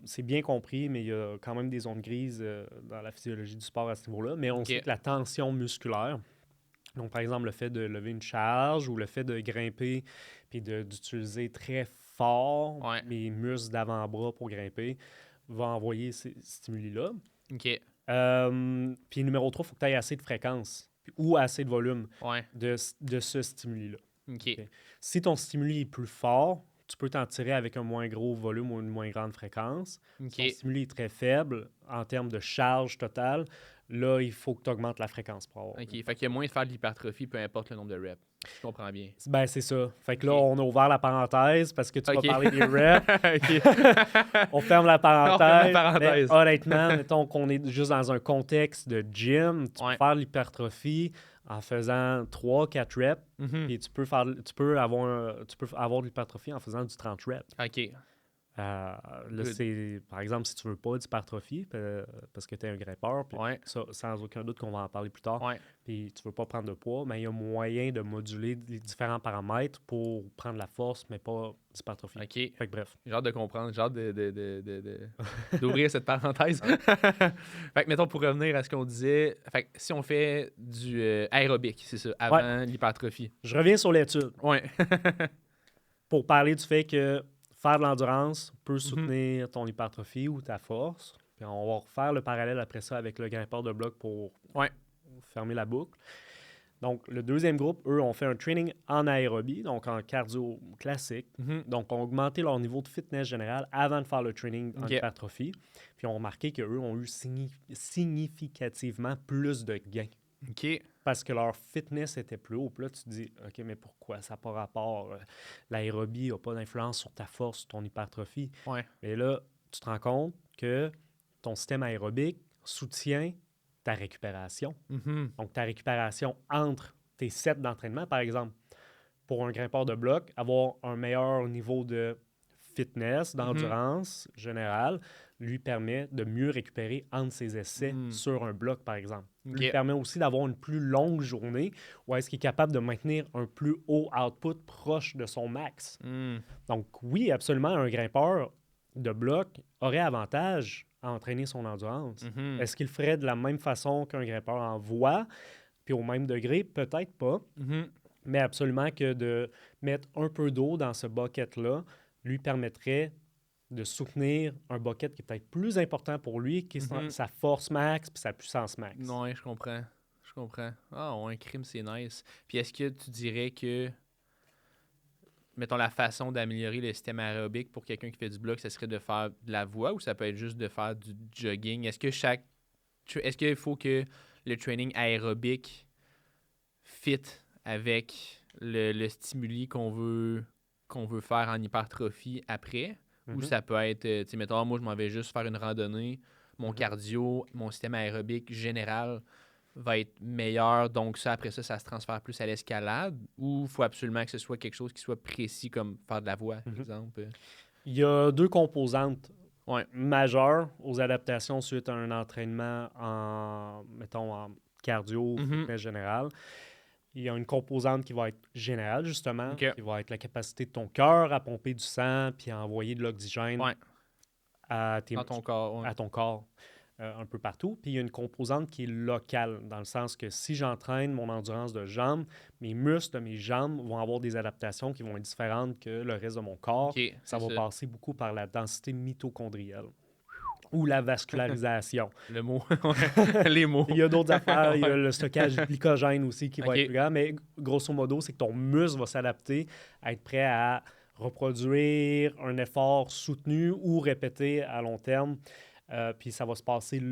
c'est bien compris, mais il y a quand même des zones grises dans la physiologie du sport à ce niveau-là. Mais on sait que la tension musculaire, donc par exemple le fait de lever une charge ou le fait de grimper puis d'utiliser très fort mes muscles d'avant-bras pour grimper, va envoyer ces stimuli-là. Puis numéro 3, il faut que tu aies assez de fréquence ou assez de volume de ce stimuli-là. Si ton stimuli est plus fort, tu peux t'en tirer avec un moins gros volume ou une moins grande fréquence. Si ton stimuli est très faible en termes de charge totale, là, il faut que tu augmentes la fréquence pour avoir. Fait qu'il y a moyen de faire de l'hypertrophie, peu importe le nombre de reps. Je comprends bien. Ben, c'est ça. Fait que là, on a ouvert la parenthèse parce que tu vas parler des reps. On ferme la parenthèse. Mais, honnêtement, mettons qu'on est juste dans un contexte de gym, tu peux faire l'hypertrophie en faisant 3-4 reps, puis tu peux avoir de l'hypertrophie en faisant du 30 reps. Là, par exemple, si tu veux pas d'hypertrophie parce que tu es un grimpeur, puis ça, sans aucun doute qu'on va en parler plus tard, puis tu veux pas prendre de poids, mais il y a moyen de moduler les différents paramètres pour prendre la force, mais pas d'hypertrophie. Fait que bref. J'ai hâte de comprendre, j'ai hâte d'ouvrir cette parenthèse. Fait que, mettons, pour revenir à ce qu'on disait, fait que si on fait du aérobic, c'est ça, avant l'hypertrophie. Je reviens sur l'étude. Pour parler du fait que faire de l'endurance peut soutenir ton hypertrophie ou ta force. Puis on va refaire le parallèle après ça avec le grimpeur de bloc pour fermer la boucle. Donc, le deuxième groupe, eux, ont fait un training en aérobie, donc en cardio classique. Donc, ont augmenté leur niveau de fitness général avant de faire le training en hypertrophie. Puis, ont remarqué qu'eux ont eu significativement plus de gains. Parce que leur fitness était plus haut. Puis là, tu te dis, OK, mais pourquoi? Ça n'a pas rapport. L'aérobie n'a pas d'influence sur ta force, sur ton hypertrophie. Mais là, tu te rends compte que ton système aérobique soutient ta récupération. Donc, ta récupération entre tes sets d'entraînement, par exemple. Pour un grimpeur de bloc, avoir un meilleur niveau de fitness, d'endurance générale, lui permet de mieux récupérer entre ses essais sur un bloc, par exemple. Lui permet aussi d'avoir une plus longue journée où est-ce qu'il est capable de maintenir un plus haut output proche de son max. Donc oui, absolument, un grimpeur de bloc aurait avantage à entraîner son endurance. Est-ce qu'il le ferait de la même façon qu'un grimpeur en voie, puis au même degré? Peut-être pas. Mais absolument que de mettre un peu d'eau dans ce bucket-là lui permettrait de soutenir un bucket qui est peut-être plus important pour lui, qui est sa force max puis sa puissance max. Oui, je comprends. Ah, un crime, c'est nice. Puis est-ce que tu dirais que, mettons, la façon d'améliorer le système aérobique pour quelqu'un qui fait du bloc, ça serait de faire de la voie ou ça peut être juste de faire du jogging? Est-ce qu'il faut que le training aérobique fit avec le stimuli qu'on veut faire en hypertrophie après? Ou ça peut être, tu sais, mettons, moi, je m'en vais juste faire une randonnée, mon cardio, mon système aérobique général va être meilleur, donc ça, après ça se transfère plus à l'escalade, ou il faut absolument que ce soit quelque chose qui soit précis, comme faire de la voie, par exemple? Il y a deux composantes majeures aux adaptations suite à un entraînement en cardio, fitness général. Il y a une composante qui va être générale, justement, qui va être la capacité de ton cœur à pomper du sang puis à envoyer de l'oxygène à ton corps un peu partout. Puis il y a une composante qui est locale, dans le sens que si j'entraîne mon endurance de jambes, mes muscles de mes jambes vont avoir des adaptations qui vont être différentes que le reste de mon corps. Ça va passer beaucoup par la densité mitochondrielle. Ou la vascularisation. Le mot. Les mots. Il y a d'autres affaires. Il y a le stockage du glycogène aussi qui va être plus grand. Mais grosso modo, c'est que ton muscle va s'adapter à être prêt à reproduire un effort soutenu ou répété à long terme. Puis ça va se passer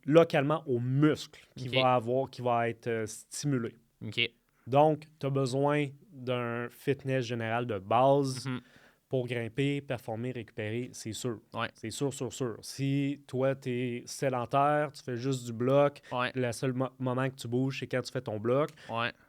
localement au muscle qui va être stimulé. Donc, tu as besoin d'un fitness général de base pour grimper, performer, récupérer, c'est sûr. C'est sûr. Si toi, tu es sédentaire, tu fais juste du bloc, le seul moment que tu bouges, c'est quand tu fais ton bloc.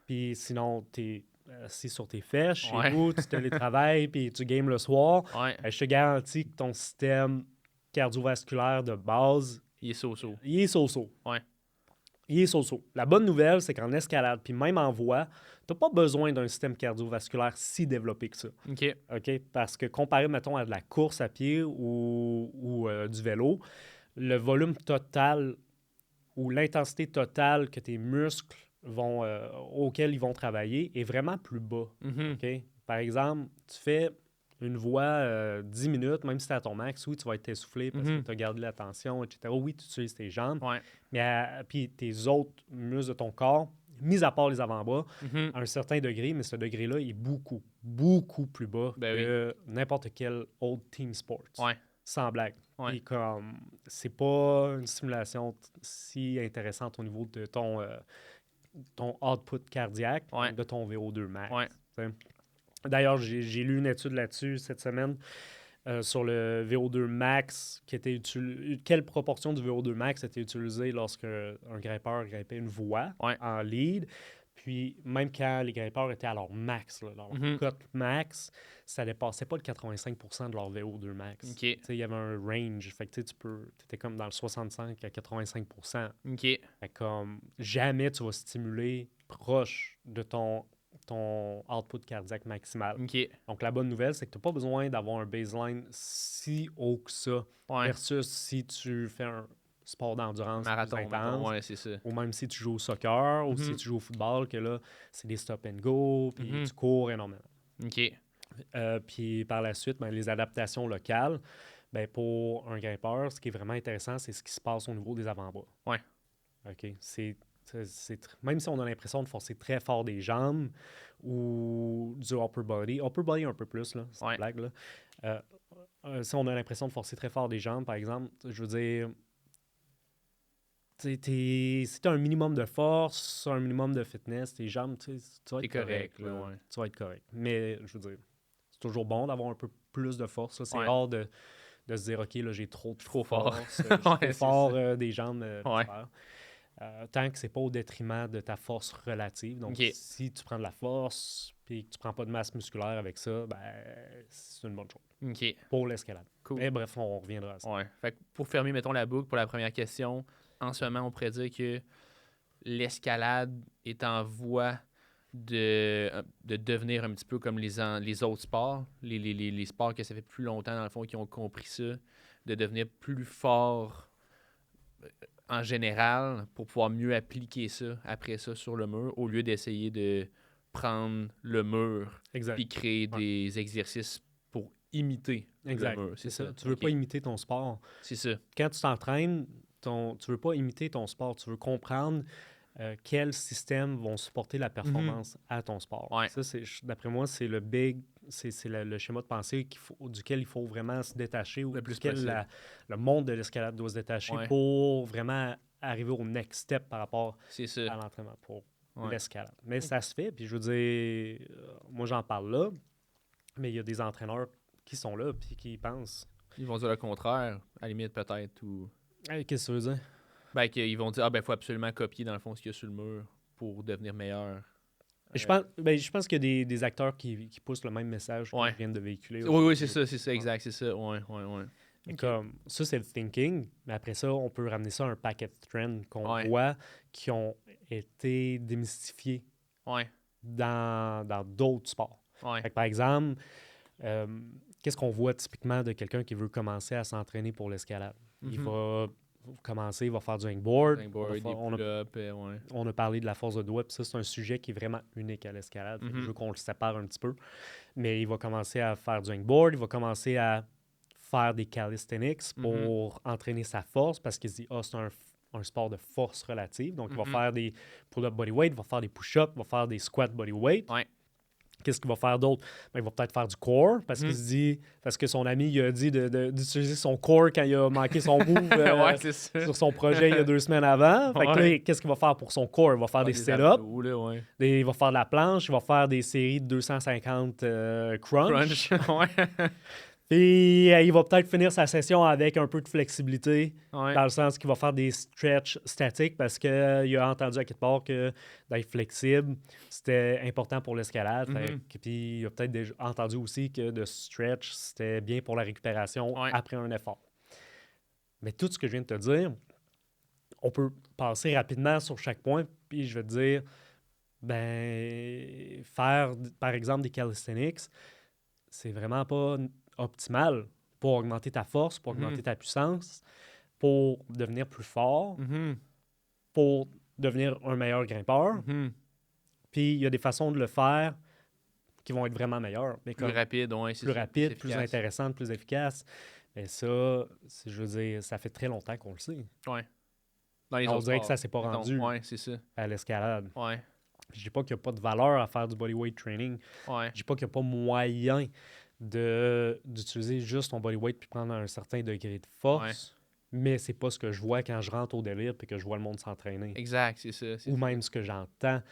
Puis sinon, tu es assis sur tes fesses, chez vous, tu télétravailles, puis tu games le soir. Je te garantis que ton système cardiovasculaire de base, il est so-so. Il est so-so. il est so-so. La bonne nouvelle, c'est qu'en escalade, puis même en voie, tu n'as pas besoin d'un système cardiovasculaire si développé que ça. OK. Parce que comparé, mettons, à de la course à pied ou du vélo, le volume total ou l'intensité totale que tes muscles auxquels ils vont travailler est vraiment plus bas. Mm-hmm. Par exemple, tu fais une voie 10 minutes, même si tu es à ton max, oui, tu vas être essoufflé parce que tu as gardé la tension, etc. Oui, tu utilises tes jambes, mais puis tes autres muscles de ton corps, mis à part les avant-bras, à un certain degré, mais ce degré-là est beaucoup, beaucoup plus bas que n'importe quel autre team sport. Sans blague. Et comme c'est pas une stimulation si intéressante au niveau de ton output cardiaque, de ton VO2 max. D'ailleurs, j'ai lu une étude là-dessus cette semaine sur le VO2 max, quelle proportion du VO2 max était utilisée lorsque un grimpeur grimpait une voie en lead. Puis même quand les grimpeurs étaient à leur max, leur cote max, ça dépassait pas le 85% de leur VO2 max. Il y avait un range. Fait que tu étais comme dans le 65 à 85%. Fait comme jamais tu vas stimuler proche de ton output cardiaque maximal. Donc, la bonne nouvelle, c'est que tu n'as pas besoin d'avoir un baseline si haut que ça versus si tu fais un sport d'endurance plus intense, c'est ça. ou même si tu joues au soccer ou si tu joues au football, que là, c'est des stop and go, puis tu cours énormément. Puis par la suite, les adaptations locales, pour un grimpeur, ce qui est vraiment intéressant, c'est ce qui se passe au niveau des avant-bras. Même si on a l'impression de forcer très fort des jambes ou du upper body un peu plus, là, c'est une blague, là. Si on a l'impression de forcer très fort des jambes, par exemple, je veux dire, si tu as un minimum de force, un minimum de fitness, tes jambes, tu vas être correct. Tu vas être correct. Mais, je veux dire, c'est toujours bon d'avoir un peu plus de force. Là. C'est rare de se dire, OK, là, j'ai trop de force, je suis trop fort des jambes. Tant que c'est pas au détriment de ta force relative. Donc, si tu prends de la force puis que tu prends pas de masse musculaire avec ça, c'est une bonne chose pour l'escalade. Cool. Mais bref, on reviendra à ça. Fait que pour fermer, mettons, la boucle pour la première question, en ce moment, on pourrait dire que l'escalade est en voie de devenir un petit peu comme les autres sports, les sports que ça fait plus longtemps, dans le fond, qui ont compris ça, de devenir plus fort en général pour pouvoir mieux appliquer ça après ça sur le mur au lieu d'essayer de prendre le mur et créer des exercices pour imiter le mur. C'est ça. Tu veux pas imiter ton sport. C'est ça. Quand tu t'entraînes, tu veux pas imiter ton sport. Tu veux comprendre quels systèmes vont supporter la performance à ton sport. Ça, d'après moi, c'est le schéma de pensée duquel il faut vraiment se détacher ou duquel le monde de l'escalade doit se détacher pour vraiment arriver au next step par rapport à l'entraînement pour l'escalade. Mais ça se fait, puis je veux dire, moi j'en parle là, mais il y a des entraîneurs qui sont là puis qui pensent. Ils vont dire le contraire, à la limite peut-être. Ou... Qu'est-ce que ça veut dire? Qu'ils vont dire, faut absolument copier dans le fond ce qu'il y a sur le mur pour devenir meilleur. Je pense qu'il y a des acteurs qui poussent le même message qu'ils viennent de véhiculer. Oui, c'est ça, exact, c'est ça. Comme, ça, c'est le thinking, mais après ça, on peut ramener ça à un paquet de trends qu'on voit qui ont été démystifiés dans d'autres sports. Fait que, par exemple, qu'est-ce qu'on voit typiquement de quelqu'un qui veut commencer à s'entraîner pour l'escalade? Il va commencer, il va faire du hangboard. On a parlé de la force de doigt, puis ça, c'est un sujet qui est vraiment unique à l'escalade. Je veux qu'on le sépare un petit peu. Mais il va commencer à faire du hangboard, il va commencer à faire des calisthenics pour entraîner sa force parce qu'il se dit, c'est un sport de force relative. Donc, il va faire des pull-up bodyweight, il va faire des push-ups, il va faire des squats bodyweight. Qu'est-ce qu'il va faire d'autre? Il va peut-être faire du core parce qu'il se dit, parce que son ami il a dit d'utiliser son core quand il a manqué son move sur son projet il y a 2 semaines avant. Fait que là, qu'est-ce qu'il va faire pour son core? Il va faire des sit-ups, il va faire de la planche, il va faire des séries de 250 crunch. Puis il va peut-être finir sa session avec un peu de flexibilité, dans le sens qu'il va faire des stretch statiques parce qu'il a entendu à quelque part que d'être flexible, c'était important pour l'escalade. Puis il a peut-être déjà entendu aussi que de stretch, c'était bien pour la récupération après un effort. Mais tout ce que je viens de te dire, on peut passer rapidement sur chaque point, puis je vais te dire, ben, faire, par exemple, des calisthenics, c'est vraiment pas optimal pour augmenter ta force, pour augmenter ta puissance, pour devenir plus fort, pour devenir un meilleur grimpeur. Puis il y a des façons de le faire qui vont être vraiment meilleures. Mais plus rapide, oui. Plus rapide, plus intéressante, plus efficace. Mais ça, je veux dire, ça fait très longtemps qu'on le sait. Oui. On dirait que ça s'est pas rendu c'est ça. à l'escalade. Ouais. Je dis pas qu'il n'y a pas de valeur à faire du bodyweight training. Ouais. Je dis pas qu'il n'y a pas moyen d'utiliser juste ton bodyweight puis prendre un certain degré de force. Mais c'est pas ce que je vois quand je rentre au délire et que je vois le monde s'entraîner. Exact, c'est ça. Ou même ce que j'entends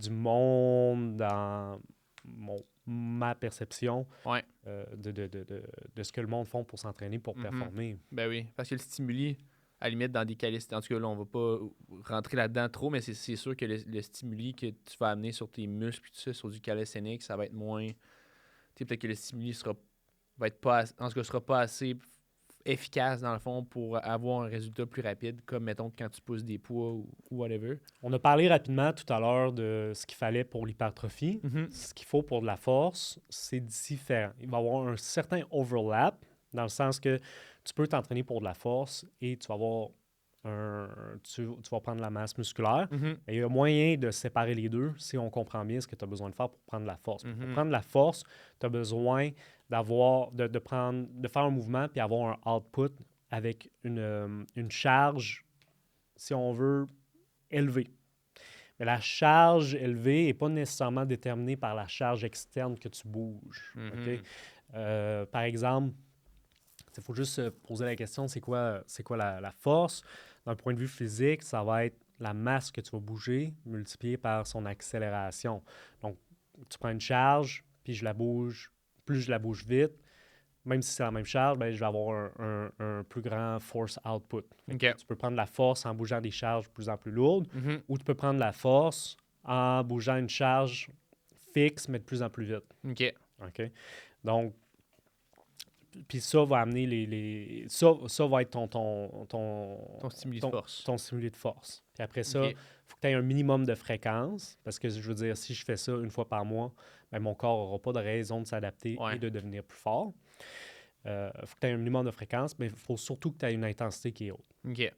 du monde dans ma perception de ce que le monde font pour s'entraîner, pour performer. Ben oui, parce que le stimuli, à la limite, dans des calisthenics, en tout cas, là, on va pas rentrer là-dedans trop, mais c'est sûr que le stimuli que tu vas amener sur tes muscles et tout ça, sur du calisthenics, ça va être moins... Tu sais, peut-être que le stimuli va être pas... En tout cas, sera pas assez efficace, dans le fond, pour avoir un résultat plus rapide, comme, mettons, quand tu pousses des poids ou whatever. On a parlé rapidement tout à l'heure de ce qu'il fallait pour l'hypertrophie. Ce qu'il faut pour de la force, c'est différent. Il va y avoir un certain overlap, dans le sens que tu peux t'entraîner pour de la force et tu vas avoir tu vas prendre la masse musculaire. Et il y a moyen de séparer les deux si on comprend bien ce que tu as besoin de faire pour prendre la force. Pour prendre la force, tu as besoin de faire un mouvement puis avoir un output avec une charge, si on veut, élevée. Mais la charge élevée n'est pas nécessairement déterminée par la charge externe que tu bouges. Okay? Par exemple, il faut juste se poser la question, c'est quoi la force? D'un point de vue physique, ça va être la masse que tu vas bouger multipliée par son accélération. Donc, tu prends une charge, puis plus je la bouge vite, même si c'est la même charge, ben, je vais avoir un plus grand force output. Okay. Tu peux prendre la force en bougeant des charges de plus en plus lourdes, ou tu peux prendre la force en bougeant une charge fixe, mais de plus en plus vite. OK? Donc, puis ça va amener ça va être ton stimuli de force. Ton stimuli de force. Puis après ça, il faut que tu aies un minimum de fréquence, parce que je veux dire, si je fais ça une fois par mois, ben, mon corps n'aura pas de raison de s'adapter et de devenir plus fort. Il faut que tu aies un minimum de fréquence, mais il faut surtout que tu aies une intensité qui est haute.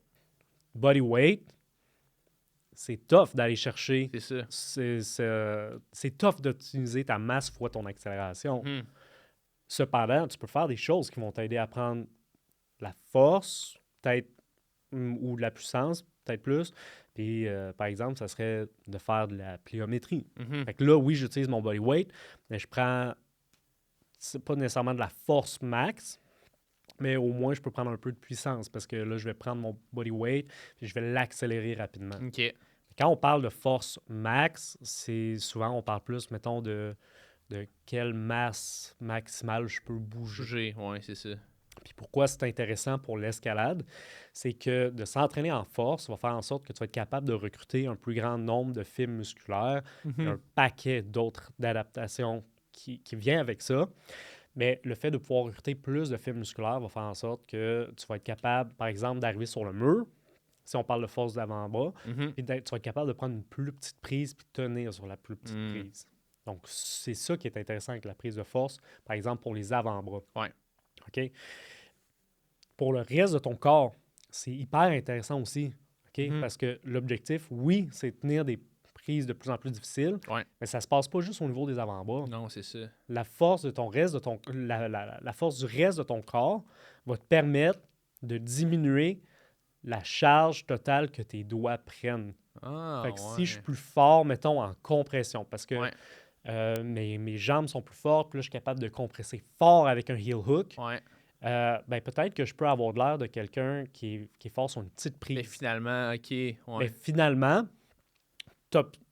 Body weight, c'est tough d'aller chercher. C'est ça. C'est tough d'utiliser ta masse fois ton accélération. Cependant, tu peux faire des choses qui vont t'aider à prendre la force, peut-être, ou de la puissance, peut-être plus. Puis, par exemple, ça serait de faire de la pliométrie. Fait que là, oui, j'utilise mon body weight, mais je prends, c'est pas nécessairement de la force max, mais au moins, je peux prendre un peu de puissance parce que là, je vais prendre mon body weight et je vais l'accélérer rapidement. Quand on parle de force max, c'est souvent, on parle plus, mettons, de quelle masse maximale je peux bouger. Oui, c'est ça. Puis pourquoi c'est intéressant pour l'escalade, c'est que de s'entraîner en force va faire en sorte que tu vas être capable de recruter un plus grand nombre de fibres musculaires, un paquet d'autres d'adaptations qui vient avec ça. Mais le fait de pouvoir recruter plus de fibres musculaires va faire en sorte que tu vas être capable, par exemple, d'arriver sur le mur, si on parle de force d'avant-bras, puis tu vas être capable de prendre une plus petite prise puis tenir sur la plus petite prise. Donc, c'est ça qui est intéressant avec la prise de force, par exemple, pour les avant-bras. OK? Pour le reste de ton corps, c'est hyper intéressant aussi. OK? Parce que l'objectif, oui, c'est de tenir des prises de plus en plus difficiles, mais ça ne se passe pas juste au niveau des avant-bras. Non, c'est ça. La force de ton reste la force du reste de ton corps va te permettre de diminuer la charge totale que tes doigts prennent. Fait que si je suis plus fort, mettons, en compression, parce que mes jambes sont plus fortes, puis là, je suis capable de compresser fort avec un heel hook. Ben, peut-être que je peux avoir de l'air de quelqu'un qui est fort sur une petite prise. Mais finalement, Mais finalement,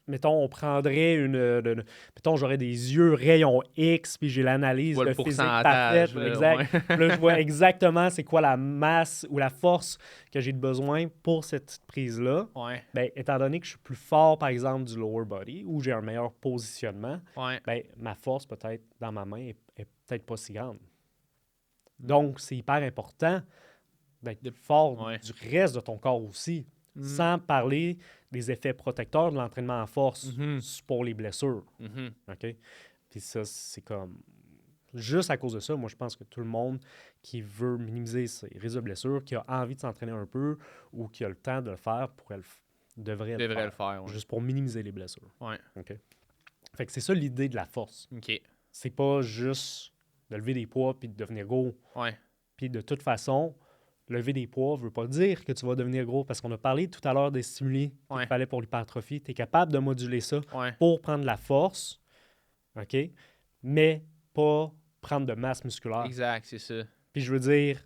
mettons, on prendrait mettons, j'aurais des yeux rayons X, puis j'ai l'analyse de physique parfaite. Exact. Là, je vois exactement c'est quoi la masse ou la force que j'ai besoin pour cette petite prise-là. Ben, étant donné que je suis plus fort, par exemple, du lower body, ou j'ai un meilleur positionnement, ben, ma force, peut-être, dans ma main, est peut-être pas si grande. Donc, c'est hyper important d'être fort du reste de ton corps aussi. sans parler des effets protecteurs de l'entraînement en force pour les blessures. OK? Puis ça, c'est comme... Juste à cause de ça, moi, je pense que tout le monde qui veut minimiser ses risques de blessures, qui a envie de s'entraîner un peu ou qui a le temps de le faire, devrait le faire. Ouais. Juste pour minimiser les blessures. Ouais. OK? Fait que c'est ça l'idée de la force. OK. C'est pas juste de lever des poids puis de devenir gros. Ouais. Puis de toute façon, lever des poids ne veut pas dire que tu vas devenir gros parce qu'on a parlé tout à l'heure des stimuli qu'il fallait pour l'hypertrophie. Tu es capable de moduler ça pour prendre de la force, OK? Mais pas prendre de masse musculaire. Exact, c'est ça. Puis je veux dire,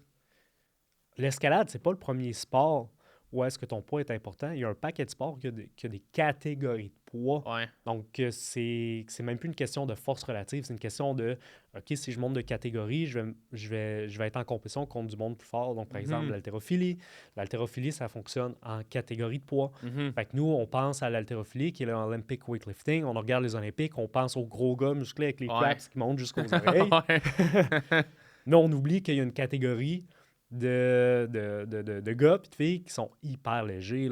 l'escalade, c'est pas le premier sport où est-ce que ton poids est important. Il y a un paquet de sports qui a des catégories de poids. Ouais. Donc, c'est même plus une question de force relative. C'est une question de, OK, si je monte de catégorie, je vais être en compétition contre du monde plus fort. Donc, par exemple, l'haltérophilie. L'haltérophilie, ça fonctionne en catégorie de poids. Fait que nous, on pense à l'haltérophilie, qui est l'Olympic weightlifting. On regarde les Olympiques, on pense aux gros gars musclés avec les traps qui montent jusqu'aux oreilles. Mais on oublie qu'il y a une catégorie de gars et de filles qui sont hyper légers.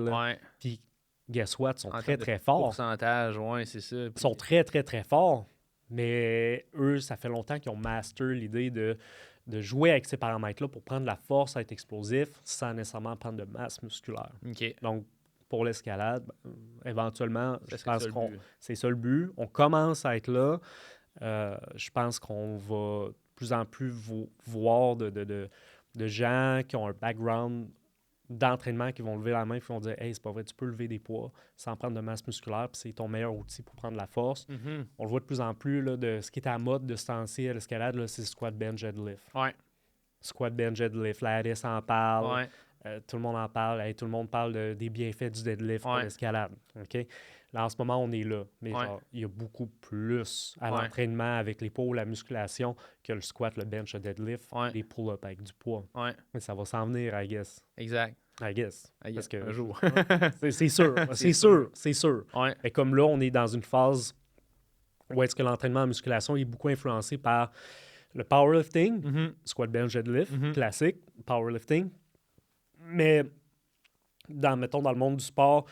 Puis, guess what? Ils sont très, très forts. Pourcentage, oui, c'est ça. Ils sont très, très, très forts. Mais eux, ça fait longtemps qu'ils ont master l'idée de jouer avec ces paramètres-là pour prendre de la force, être explosif, sans nécessairement prendre de masse musculaire. OK. Donc, pour l'escalade, éventuellement, je pense que c'est ça le but. On commence à être là. Je pense qu'on va de plus en plus voir de gens qui ont un background d'entraînement qui vont lever la main et qui vont dire « Hey, c'est pas vrai, tu peux lever des poids sans prendre de masse musculaire, puis c'est ton meilleur outil pour prendre la force. On le voit de plus en plus, là, de ce qui est à la mode de ce temps-ci à l'escalade, là, c'est squat, bench, deadlift. Squat, bench, deadlift. L'ARS en parle. Tout le monde en parle. Tout le monde parle des bienfaits du deadlift pour l'escalade. OK? Là, en ce moment, on est là. Mais il y a beaucoup plus à l'entraînement avec les poids ou la musculation que le squat, le bench, le deadlift, les pull-ups avec du poids. Mais ça va s'en venir, I guess. Exact. I guess. Parce que un jour. C'est sûr. C'est sûr. Et comme là, on est dans une phase où est-ce que l'entraînement en musculation est beaucoup influencé par le powerlifting, squat, bench, deadlift, classique, powerlifting. Mais, mettons, dans le monde du sport,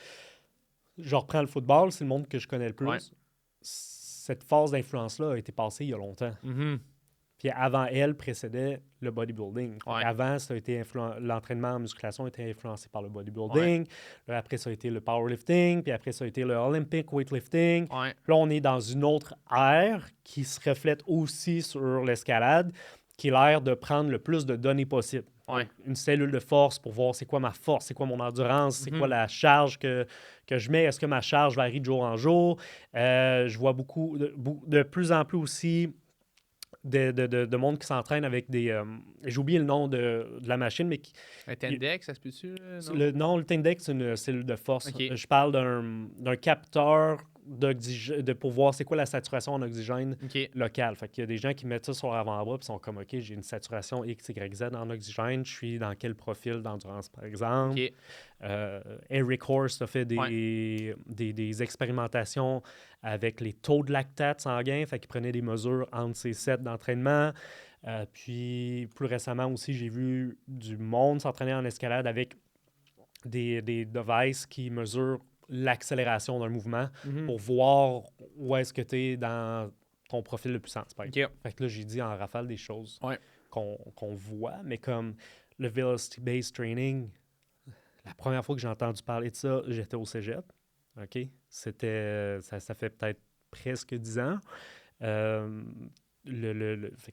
je reprends le football, c'est le monde que je connais le plus. Cette phase d'influence-là a été passée il y a longtemps. Puis avant elle, précédait le bodybuilding. Avant, ça a été l'entraînement en musculation a été influencé par le bodybuilding. Après, ça a été le powerlifting. Puis après, ça a été le Olympic weightlifting. Puis là, on est dans une autre ère qui se reflète aussi sur l'escalade, qui est l'ère de prendre le plus de données possible. Une cellule de force pour voir c'est quoi ma force, c'est quoi mon endurance, c'est quoi la charge que je mets, est-ce que ma charge varie de jour en jour. Je vois de plus en plus aussi de monde qui s'entraîne avec des... j'ai oublié le nom de la machine, mais... Un Tendex, ça se peut-tu? Le Tendex, c'est une cellule de force. Okay. Je parle d'un capteur pour voir c'est quoi la saturation en oxygène locale. Fait qu'il y a des gens qui mettent ça sur l'avant-bras et sont comme, OK, j'ai une saturation X, Y, Z en oxygène. Je suis dans quel profil d'endurance, par exemple? Eric Horst a fait des expérimentations avec les taux de lactate sanguin. Fait qu'il prenait des mesures entre ces sets d'entraînement. Puis, plus récemment aussi, j'ai vu du monde s'entraîner en escalade avec des devices qui mesurent l'accélération d'un mouvement pour voir où est-ce que tu es dans ton profil de puissance. Fait que là, j'ai dit en rafale des choses qu'on voit, mais comme le velocity-based training, la première fois que j'ai entendu parler de ça, j'étais au cégep. OK? Ça fait peut-être presque 10 ans. Fait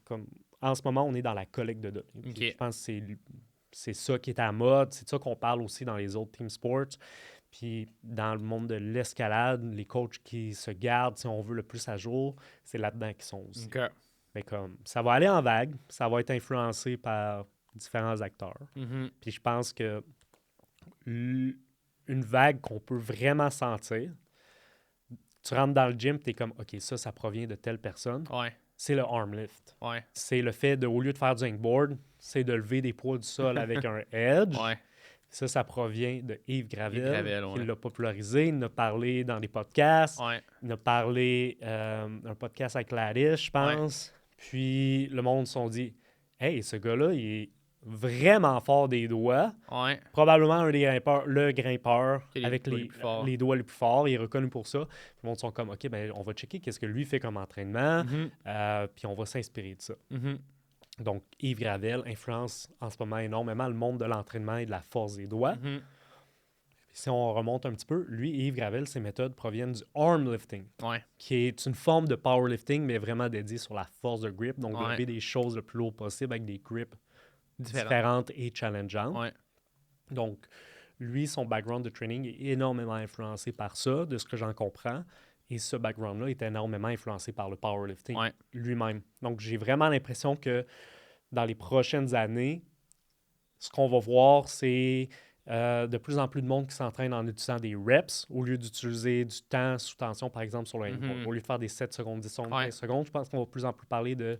comme, en ce moment, on est dans la collecte de données. Je pense que c'est ça qui est à la mode. C'est ça qu'on parle aussi dans les autres team sports. Puis dans le monde de l'escalade, les coachs qui se gardent, si on veut, le plus à jour, c'est là-dedans qu'ils sont aussi. Mais comme, ça va aller en vague. Ça va être influencé par différents acteurs. Puis je pense que une vague qu'on peut vraiment sentir, tu rentres dans le gym, tu es comme, OK, ça provient de telle personne. C'est le arm lift. C'est le fait de, au lieu de faire du hangboard, c'est de lever des poids du sol avec un edge. Ça provient de Yves Gravel qui l'a popularisé. Il en a parlé dans des podcasts. Il en a parlé un podcast avec Gladys, je pense. Puis le monde se sont dit, hey, ce gars-là, vraiment fort des doigts. Ouais. Probablement le grimpeur avec les doigts les plus forts. Il est reconnu pour ça. Le monde sont comme, OK, ben, on va checker qu'est-ce que lui fait comme entraînement, puis on va s'inspirer de ça. Donc, Yves Gravel influence en ce moment énormément le monde de l'entraînement et de la force des doigts. Si on remonte un petit peu, lui, Yves Gravel, ses méthodes proviennent du arm lifting, qui est une forme de powerlifting, mais vraiment dédiée sur la force de grip, donc lever des choses le plus lourd possible avec des grips différentes et challengeantes. Donc, lui, son background de training est énormément influencé par ça, de ce que j'en comprends. Et ce background-là est énormément influencé par le powerlifting lui-même. Donc, j'ai vraiment l'impression que dans les prochaines années, ce qu'on va voir, c'est de plus en plus de monde qui s'entraîne en utilisant des reps au lieu d'utiliser du temps sous tension, par exemple, sur le handball. Au lieu de faire des 7 secondes, 10 secondes, 15 secondes, je pense qu'on va de plus en plus parler de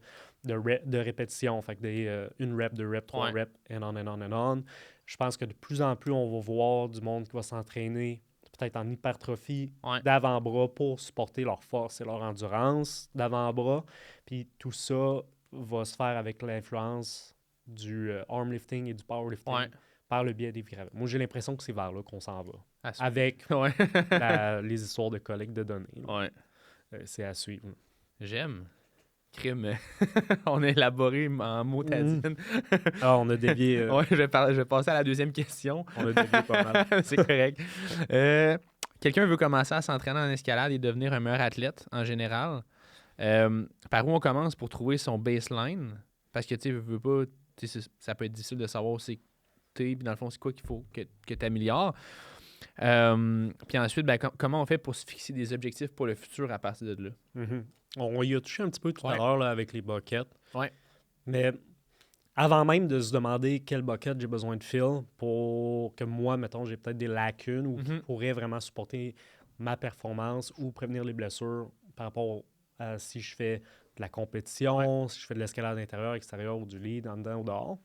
répétition. Fait que une rep, deux reps, trois reps, and on, and on, and on. Je pense que de plus en plus, on va voir du monde qui va s'entraîner peut-être en hypertrophie d'avant-bras pour supporter leur force et leur endurance d'avant-bras. Puis tout ça va se faire avec l'influence du arm lifting et du powerlifting par le biais des Gravel. Moi, j'ai l'impression que c'est vers là qu'on s'en va. Avec les histoires de collecte de données. C'est à suivre. J'aime. Crime. On a élaboré en mots tadine. On a dévié. Je vais passer à la deuxième question. On a dévié pas mal. C'est correct. Quelqu'un veut commencer à s'entraîner en escalade et devenir un meilleur athlète en général. Par où on commence pour trouver son baseline? Parce que, tu veux pas, ça peut être difficile de savoir où c'est que tu es, puis dans le fond, c'est quoi qu'il faut que tu améliores. Puis ensuite, comment on fait pour se fixer des objectifs pour le futur à partir de là? On y a touché un petit peu tout à l'heure là, avec les buckets. Ouais. Mais avant même de se demander quel bucket j'ai besoin de fill pour que moi, mettons, j'ai peut-être des lacunes ou qui pourraient vraiment supporter ma performance ou prévenir les blessures par rapport à si je fais de la compétition, si je fais de l'escalade intérieure, extérieure ou du lead, en dedans ou dehors,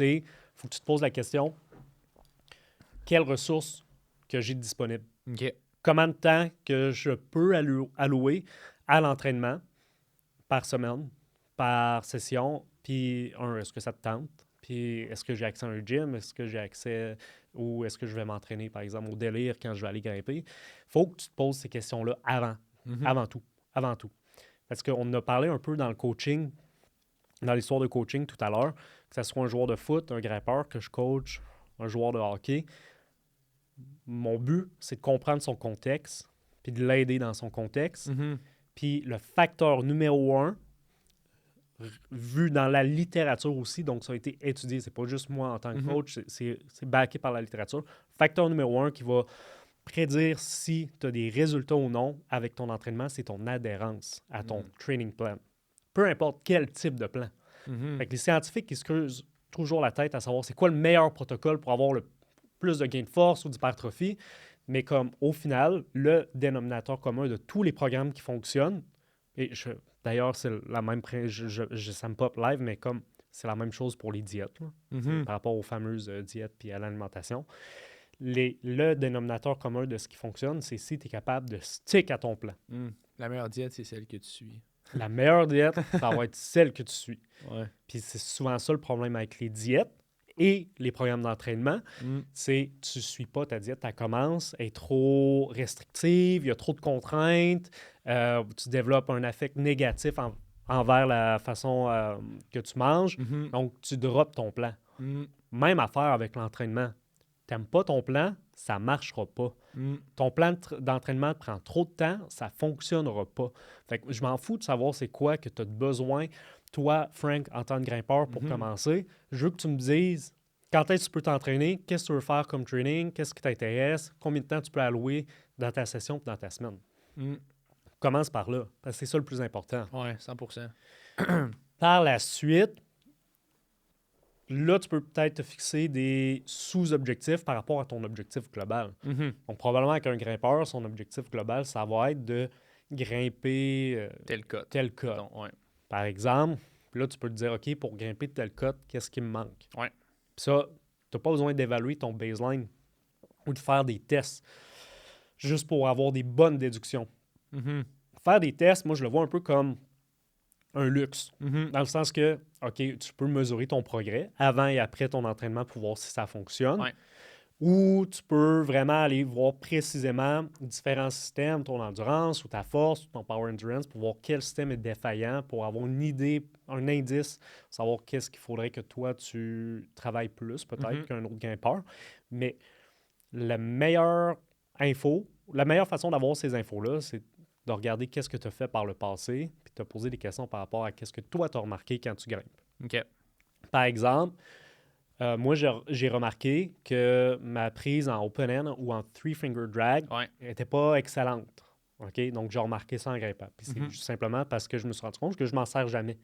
il faut que tu te poses la question, quelles ressources que j'ai disponibles? Comment de temps que je peux allouer à l'entraînement par semaine, par session, puis est-ce que ça te tente? Puis est-ce que j'ai accès à un gym? Est-ce que j'ai accès ou est-ce que je vais m'entraîner, par exemple, au délire quand je vais aller grimper? Il faut que tu te poses ces questions-là avant tout. Parce qu'on a parlé un peu dans le coaching, dans l'histoire de coaching tout à l'heure, que ce soit un joueur de foot, un grimpeur, que je coach, un joueur de hockey. Mon but, c'est de comprendre son contexte, puis de l'aider dans son contexte. Puis le facteur numéro 1, vu dans la littérature aussi, donc ça a été étudié, c'est pas juste moi en tant que coach, c'est backé par la littérature. Facteur numéro 1 qui va prédire si tu as des résultats ou non avec ton entraînement, c'est ton adhérence à ton training plan. Peu importe quel type de plan. Fait que les scientifiques, ils se creusent toujours la tête à savoir c'est quoi le meilleur protocole pour avoir le plus de gain de force ou d'hypertrophie. Mais comme au final, le dénominateur commun de tous les programmes qui fonctionnent, et d'ailleurs, c'est la même, ça me pop live, mais comme c'est la même chose pour les diètes, par rapport aux fameuses diètes puis à l'alimentation. Le dénominateur commun de ce qui fonctionne, c'est si tu es capable de stick à ton plan. La meilleure diète, c'est celle que tu suis. La meilleure diète, ça va être celle que tu suis. Puis c'est souvent ça le problème avec les diètes et les programmes d'entraînement, c'est tu ne suis pas ta diète, elle commence, elle est trop restrictive, il y a trop de contraintes, tu développes un affect négatif envers la façon que tu manges, donc tu droppes ton plan. Même affaire avec l'entraînement. Tu n'aimes pas ton plan, ça ne marchera pas. Ton plan d'entraînement te prend trop de temps, ça ne fonctionnera pas. Fait que je m'en fous de savoir c'est quoi que tu as besoin. Toi, Frank, en tant que grimpeur, pour commencer, je veux que tu me dises quand est-ce que tu peux t'entraîner, qu'est-ce que tu veux faire comme training, qu'est-ce qui t'intéresse, combien de temps tu peux allouer dans ta session et dans ta semaine. Commence par là, parce que c'est ça le plus important. Oui, 100%. Par la suite, là, tu peux peut-être te fixer des sous-objectifs par rapport à ton objectif global. Donc, probablement avec un grimpeur, son objectif global, ça va être de grimper tel cote. Par exemple, là, tu peux te dire, OK, pour grimper tel cote, qu'est-ce qui me manque? Puis ça, tu n'as pas besoin d'évaluer ton baseline ou de faire des tests juste pour avoir des bonnes déductions. Faire des tests, moi, je le vois un peu comme un luxe. Dans le sens que, OK, tu peux mesurer ton progrès avant et après ton entraînement pour voir si ça fonctionne. Ouais. Ou tu peux vraiment aller voir précisément différents systèmes, ton endurance ou ta force ou ton power endurance pour voir quel système est défaillant, pour avoir une idée, un indice, savoir qu'est-ce qu'il faudrait que toi, tu travailles plus peut-être qu'un autre grimpeur. Mais la meilleure façon d'avoir ces infos-là, c'est de regarder qu'est-ce que tu as fait par le passé, puis de te poser des questions par rapport à qu'est-ce que toi, tu as remarqué quand tu grimpes. OK. Par exemple, moi, j'ai remarqué que ma prise en open end ou en three-finger drag n'était pas excellente. OK? Donc, j'ai remarqué ça en grimpant. Puis c'est juste simplement parce que je me suis rendu compte que je m'en sers jamais.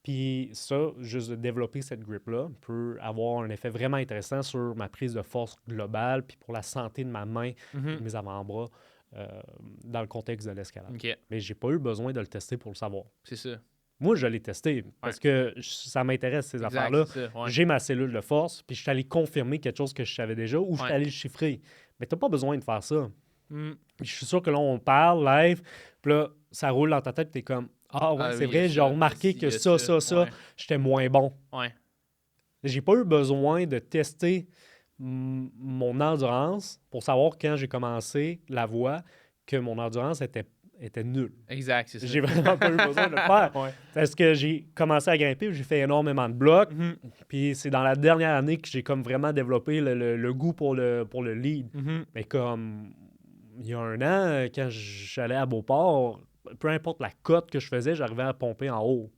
Puis ça, juste de développer cette grip-là peut avoir un effet vraiment intéressant sur ma prise de force globale puis pour la santé de ma main et de mes avant-bras dans le contexte de l'escalade. OK. Mais j'ai pas eu besoin de le tester pour le savoir. C'est ça. Moi, je l'ai testé parce que ça m'intéresse, ces affaires-là. J'ai ma cellule de force, puis je suis allé confirmer quelque chose que je savais déjà ou je suis allé le chiffrer. Mais tu n'as pas besoin de faire ça. Je suis sûr que là, on parle live, puis là, ça roule dans ta tête, tu es comme « Ah ouais, c'est vrai, j'ai remarqué que ça, j'étais moins bon. » J'ai pas eu besoin de tester mon endurance pour savoir quand j'ai commencé la voie que mon endurance était nulle. Exact, c'est ça. J'ai vraiment pas eu besoin de le faire. Parce que j'ai commencé à grimper, j'ai fait énormément de blocs. Puis c'est dans la dernière année que j'ai comme vraiment développé le goût pour le lead. Mais comme il y a un an, quand j'allais à Beauport, peu importe la cote que je faisais, j'arrivais à pomper en haut.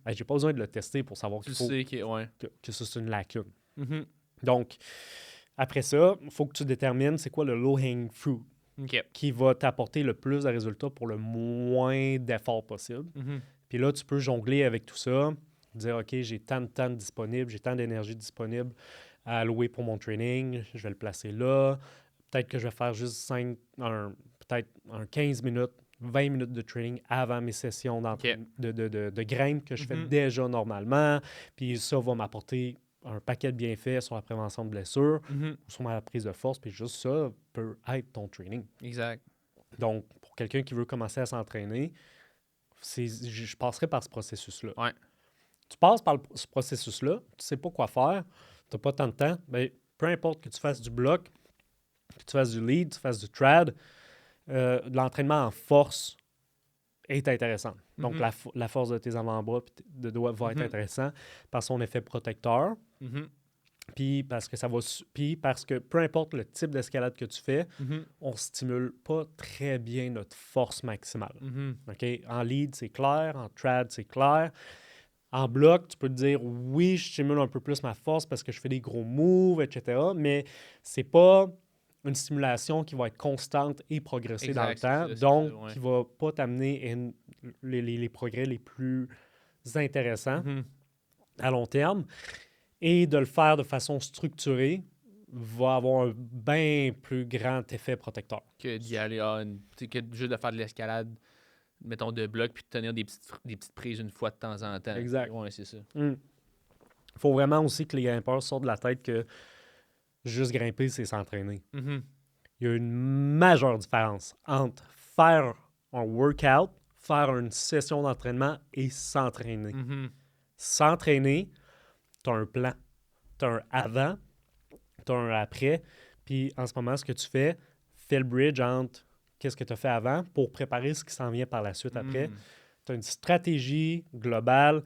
J'ai pas besoin de le tester pour savoir qu'il faut que ça, c'est une lacune. Donc, après ça, il faut que tu détermines c'est quoi le low-hanging fruit. Qui va t'apporter le plus de résultats pour le moins d'efforts possible. Puis là, tu peux jongler avec tout ça, dire, OK, j'ai tant de temps disponible, j'ai tant d'énergie disponible à allouer pour mon training, je vais le placer là. Peut-être que je vais faire juste peut-être un 15 minutes, 20 minutes de training avant mes sessions de grimpe que je fais déjà normalement. Puis ça va m'apporter un paquet de bienfaits sur la prévention de blessures, sur ma prise de force, puis juste ça peut être ton training. Exact. Donc, pour quelqu'un qui veut commencer à s'entraîner, je passerai par ce processus-là. Tu passes par ce processus-là, tu ne sais pas quoi faire, tu n'as pas tant de temps, bien, peu importe que tu fasses du bloc, que tu fasses du lead, que tu fasses du trad, l'entraînement en force est intéressant. Donc, la force de tes avant-bras et de doigts va être intéressant par son effet protecteur. Puis parce que peu importe le type d'escalade que tu fais, on ne stimule pas très bien notre force maximale. Okay? En lead, c'est clair. En trad, c'est clair. En bloc, tu peux te dire, oui, je stimule un peu plus ma force parce que je fais des gros moves, etc. Mais c'est pas une stimulation qui va être constante et progresser dans le temps. Donc, qui ne va pas t'amener les progrès les plus intéressants à long terme. Et de le faire de façon structurée va avoir un bien plus grand effet protecteur. Que d'y aller, que juste de faire de l'escalade, mettons, de bloc, puis de tenir des petites prises une fois de temps en temps. Exact. Oui, c'est ça. Il faut vraiment aussi que les grimpeurs sortent de la tête que juste grimper, c'est s'entraîner. Il y a une majeure différence entre faire un workout, faire une session d'entraînement et s'entraîner. S'entraîner, tu as un plan. Tu as un avant, tu as un après. Puis en ce moment, ce que tu fais le bridge entre qu'est-ce que tu as fait avant pour préparer ce qui s'en vient par la suite après. Tu as une stratégie globale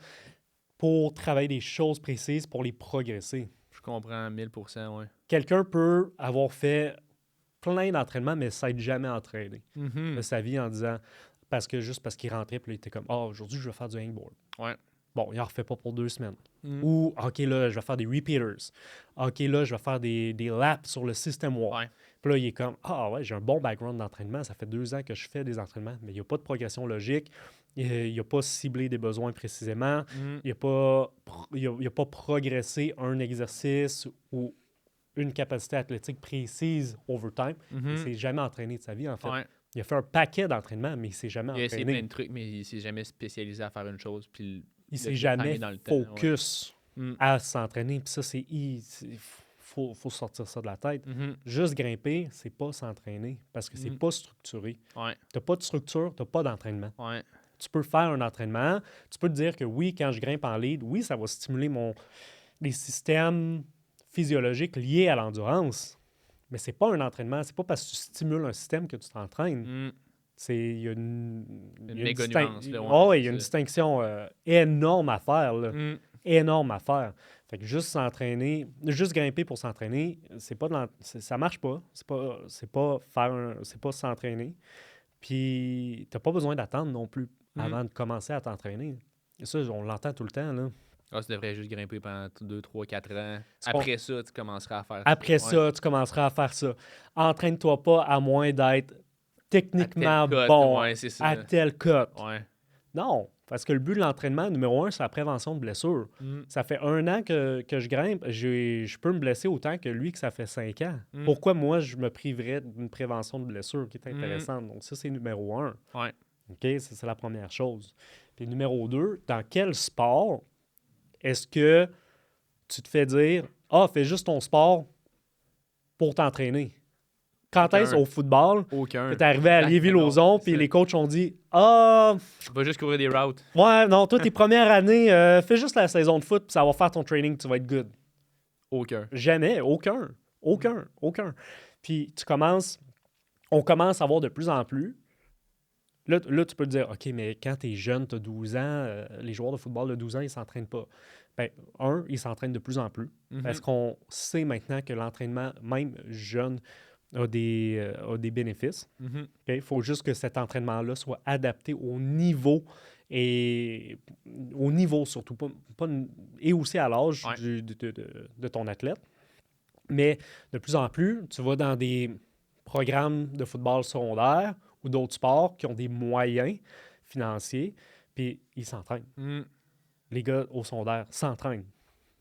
pour travailler des choses précises pour les progresser. Je comprends 1000%, oui. Quelqu'un peut avoir fait plein d'entraînements, mais s'être jamais entraîné de sa vie en disant, parce qu'il rentrait, puis il était comme, aujourd'hui, je vais faire du hangboard. Bon, il n'en refait pas pour 2 semaines. Ou, OK, là, je vais faire des repeaters. OK, là, je vais faire des laps sur le system walk. Puis là, il est comme, j'ai un bon background d'entraînement. Ça fait 2 ans que je fais des entraînements, mais il n'y a pas de progression logique. Il n'a pas ciblé des besoins précisément. Il n'a pas progressé un exercice ou une capacité athlétique précise over time. Il ne s'est jamais entraîné de sa vie, en fait. Il a fait un paquet d'entraînements, mais il ne s'est jamais entraîné. Il a essayé plein de trucs, mais il ne s'est jamais spécialisé à faire une chose. Puis il ne s'est jamais focus à s'entraîner. Puis ça, faut sortir ça de la tête. Juste grimper, c'est pas s'entraîner parce que c'est pas structuré. Tu n'as pas de structure, tu n'as pas d'entraînement. Tu tu peux faire un entraînement. Tu peux te dire que oui, quand je grimpe en lead, oui, ça va stimuler les systèmes physiologiques liés à l'endurance. Mais c'est pas un entraînement. C'est pas parce que tu stimules un système que tu t'entraînes. Il y a une méga nuance. Il y a une distinction énorme à faire. Là. Énorme à faire. Fait que juste s'entraîner, juste grimper pour s'entraîner, ça marche pas. C'est pas s'entraîner. Puis t'as pas besoin d'attendre non plus avant de commencer à t'entraîner. Et ça, on l'entend tout le temps. Là. Tu devrais juste grimper pendant 2, 3, 4 ans. Après ça, tu commenceras à faire ça. Après ça, tu commenceras à faire ça. Entraîne-toi pas à moins d'être techniquement bon à tel cut. Non, parce que le but de l'entraînement, numéro 1, c'est la prévention de blessures. Ça fait 1 an que je grimpe, je peux me blesser autant que lui que ça fait 5 ans. Pourquoi moi, je me priverais d'une prévention de blessures qui est intéressante? Donc ça, c'est numéro 1. OK, ça, c'est la première chose. Puis numéro 2, dans quel sport est-ce que tu te fais dire « Ah, fais juste ton sport pour t'entraîner ». Quand est-ce au football que t'es arrivé à Lévis-Lauzon puis les coachs ont dit « Ah... Tu vas juste courir des routes. » Ouais, non, toi, tes premières années, fais juste la saison de foot puis ça va faire ton training, tu vas être good. Aucun. Jamais, aucun. Puis on commence à voir de plus en plus. Là, tu peux te dire, OK, mais quand t'es jeune, t'as 12 ans, les joueurs de football de 12 ans, ils s'entraînent pas. Bien, ils s'entraînent de plus en plus. Parce qu'on sait maintenant que l'entraînement, même jeune, a des bénéfices. Il faut juste que cet entraînement-là soit adapté au niveau surtout, et aussi à l'âge de ton athlète. Mais de plus en plus, tu vas dans des programmes de football secondaire ou d'autres sports qui ont des moyens financiers, puis ils s'entraînent. Les gars au secondaire s'entraînent.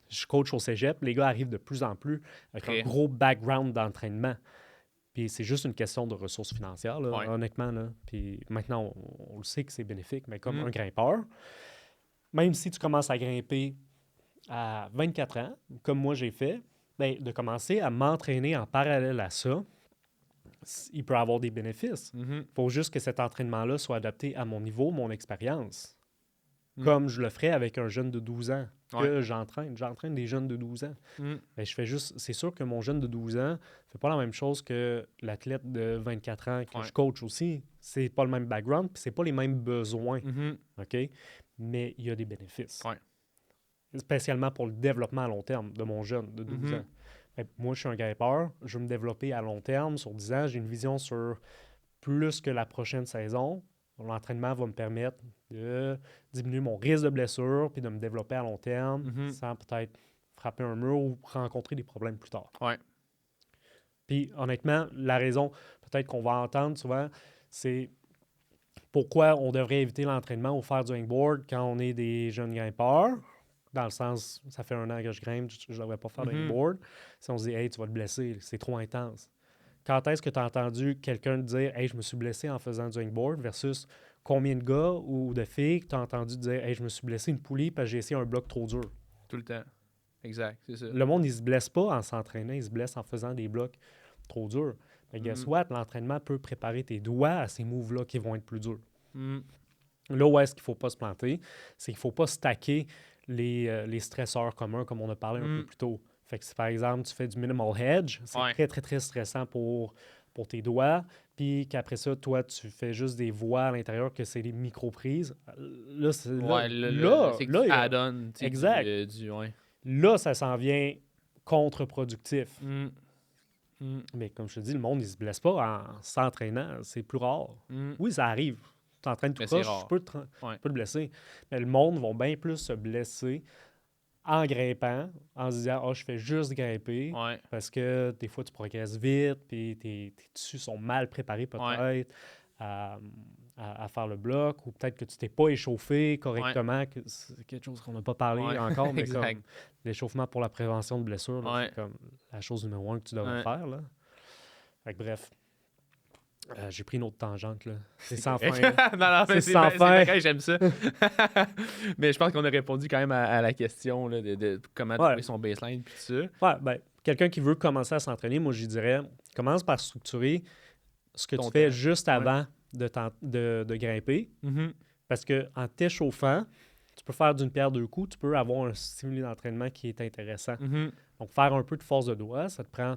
Je coach au cégep, les gars arrivent de plus en plus avec un gros background d'entraînement. Puis c'est juste une question de ressources financières, là, honnêtement. Là. Puis maintenant, on le sait que c'est bénéfique, mais comme un grimpeur, même si tu commences à grimper à 24 ans, comme moi j'ai fait, bien, de commencer à m'entraîner en parallèle à ça, il peut avoir des bénéfices. Il faut juste que cet entraînement-là soit adapté à mon niveau, mon expérience. Comme je le ferais avec un jeune de 12 ans que j'entraîne. J'entraîne des jeunes de 12 ans. Ben, je fais juste... C'est sûr que mon jeune de 12 ans ne fait pas la même chose que l'athlète de 24 ans que je coach aussi. C'est pas le même background, puis c'est pas les mêmes besoins. OK? Mais il y a des bénéfices. Spécialement pour le développement à long terme de mon jeune de 12 ans. Ben, moi, je suis un grimpeur. Je veux me développer à long terme. Sur 10 ans, j'ai une vision sur plus que la prochaine saison. L'entraînement va me permettre de diminuer mon risque de blessure puis de me développer à long terme sans peut-être frapper un mur ou rencontrer des problèmes plus tard. Puis honnêtement, la raison peut-être qu'on va entendre souvent, c'est pourquoi on devrait éviter l'entraînement ou faire du hangboard quand on est des jeunes grimpeurs. Dans le sens, ça fait 1 an que je grimpe, je ne devrais pas faire de hangboard. Si on se dit « Hey, tu vas te blesser, c'est trop intense ». Quand est-ce que tu as entendu quelqu'un te dire « Hey, je me suis blessé en faisant du hangboard » versus combien de gars ou de filles que tu as entendu dire « Hey, je me suis blessé une poulie parce que j'ai essayé un bloc trop dur ». Tout le temps. Exact, c'est ça. Le monde, il se blesse pas en s'entraînant, il se blesse en faisant des blocs trop durs. Mais guess what? L'entraînement peut préparer tes doigts à ces moves-là qui vont être plus durs. Là où est-ce qu'il ne faut pas se planter, c'est qu'il ne faut pas stacker les stresseurs communs comme on a parlé un peu plus tôt. Fait que si, par exemple, tu fais du minimal hedge, c'est très, très, très stressant pour tes doigts. Puis qu'après ça, toi, tu fais juste des voies à l'intérieur que c'est des micro-prises. Là, c'est exact. Là, ça s'en vient contre-productif. Mais comme je te dis, le monde, il se blesse pas en s'entraînant. C'est plus rare. Oui, ça arrive. Tu t'entraînes tout proche, tu peux te blesser. Mais le monde va bien plus se blesser en grimpant, en se disant « Ah, je fais juste grimper parce que des fois, tu progresses vite, puis tes tissus sont mal préparés peut-être à faire le bloc, ou peut-être que tu t'es pas échauffé correctement, que c'est quelque chose qu'on n'a pas parlé encore, mais comme l'échauffement pour la prévention de blessures, là, c'est comme la chose numéro 1 que tu devrais faire. Là. Fait que, bref. J'ai pris une autre tangente, là. C'est sans fin. Non, c'est sans fin. J'aime ça. Mais je pense qu'on a répondu quand même à la question là, de comment trouver son baseline puis tout ça. Ben, quelqu'un qui veut commencer à s'entraîner, moi, je dirais, commence par structurer ce que tu fais juste avant de grimper. Parce qu'en t'échauffant, tu peux faire d'une pierre deux coups, tu peux avoir un stimuli d'entraînement qui est intéressant. Donc, faire un peu de force de doigt, ça te prend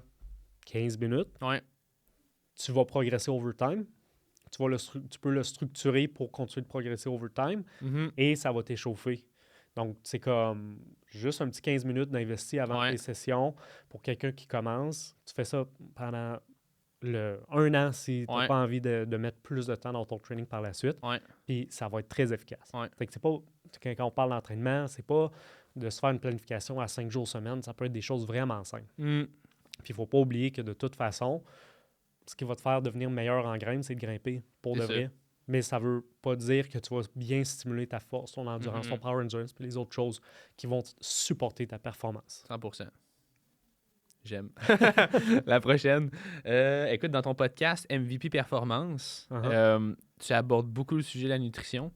15 minutes. Ouais. Tu vas progresser overtime. Tu peux le structurer pour continuer de progresser overtime et ça va t'échauffer. Donc, c'est comme juste un petit 15 minutes d'investi avant tes sessions pour quelqu'un qui commence. Tu fais ça pendant un an si tu n'as pas envie de mettre plus de temps dans ton training par la suite. Puis ça va être très efficace. Fait que c'est pas, quand on parle d'entraînement, c'est pas de se faire une planification à 5 jours semaine. Ça peut être des choses vraiment simples. Puis il ne faut pas oublier que de toute façon, ce qui va te faire devenir meilleur en grimpe, c'est de grimper pour de vrai. Mais ça ne veut pas dire que tu vas bien stimuler ta force, ton endurance, ton power endurance, puis les autres choses qui vont supporter ta performance. 100%. J'aime. La prochaine. Écoute, dans ton podcast MVP Performance, tu abordes beaucoup le sujet de la nutrition.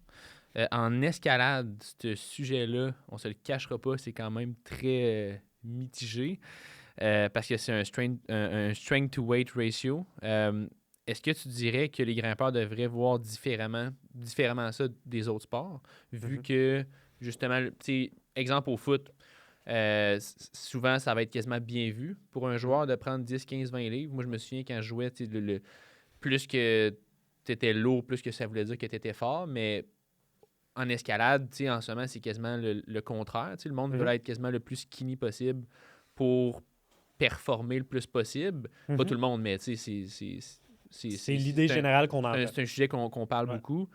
En escalade, ce sujet-là, on ne se le cachera pas, c'est quand même très mitigé. Parce que c'est un strength to weight ratio. Est-ce que tu dirais que les grimpeurs devraient voir différemment ça des autres sports, vu que, justement, exemple au foot, souvent, ça va être quasiment bien vu pour un joueur de prendre 10, 15, 20 livres. Moi, je me souviens quand je jouais, plus que tu étais lourd, plus que ça voulait dire que tu étais fort, mais en escalade, en ce moment, c'est quasiment le contraire. Le monde veut être quasiment le plus skinny possible pour performer le plus possible. Pas tout le monde, mais c'est l'idée générale qu'on entend. C'est un sujet qu'on parle beaucoup.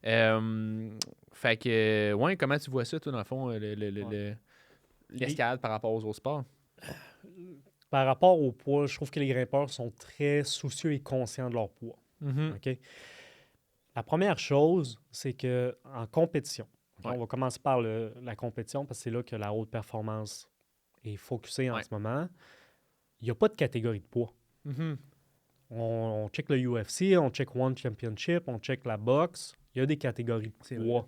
Fait que, comment tu vois ça, toi, dans le fond, l'escalade par rapport aux autres sports? Par rapport au poids, je trouve que les grimpeurs sont très soucieux et conscients de leur poids. OK? La première chose, c'est qu'en compétition, on va commencer par la compétition parce que c'est là que la haute performance est focusée en ce moment. Il n'y a pas de catégorie de poids. On check le UFC, on check One Championship, on check la boxe. Il y a des catégories de poids.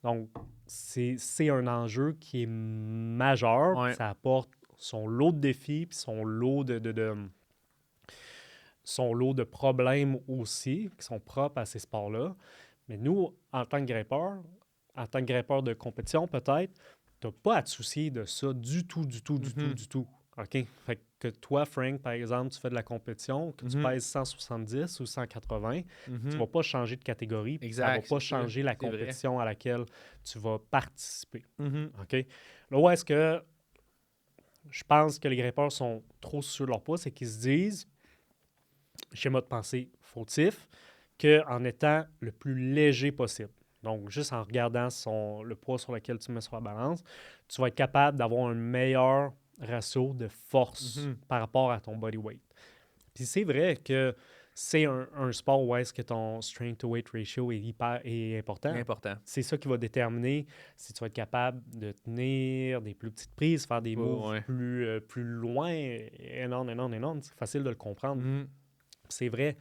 Donc, c'est un enjeu qui est majeur. Ça apporte son lot de défis puis son lot de problèmes aussi qui sont propres à ces sports-là. Mais nous, en tant que grimpeur de compétition peut-être, tu n'as pas à te soucier de ça du tout. OK? Fait que toi, Frank, par exemple, tu fais de la compétition, que tu pèses 170 ou 180, tu ne vas pas changer de catégorie. Ça ne va pas changer la compétition à laquelle tu vas participer. OK? Là où est-ce que je pense que les grimpeurs sont trop sur leur poids, c'est qu'ils se disent, schéma de pensée fautif, qu'en étant le plus léger possible, donc juste en regardant le poids sur lequel tu mets sur la balance, tu vas être capable d'avoir un meilleur ratio de force par rapport à ton body weight. Puis c'est vrai que c'est un sport où est-ce que ton strength to weight ratio est important. C'est ça qui va déterminer si tu vas être capable de tenir des plus petites prises, faire des moves plus loin, énorme. C'est facile de le comprendre. C'est vrai.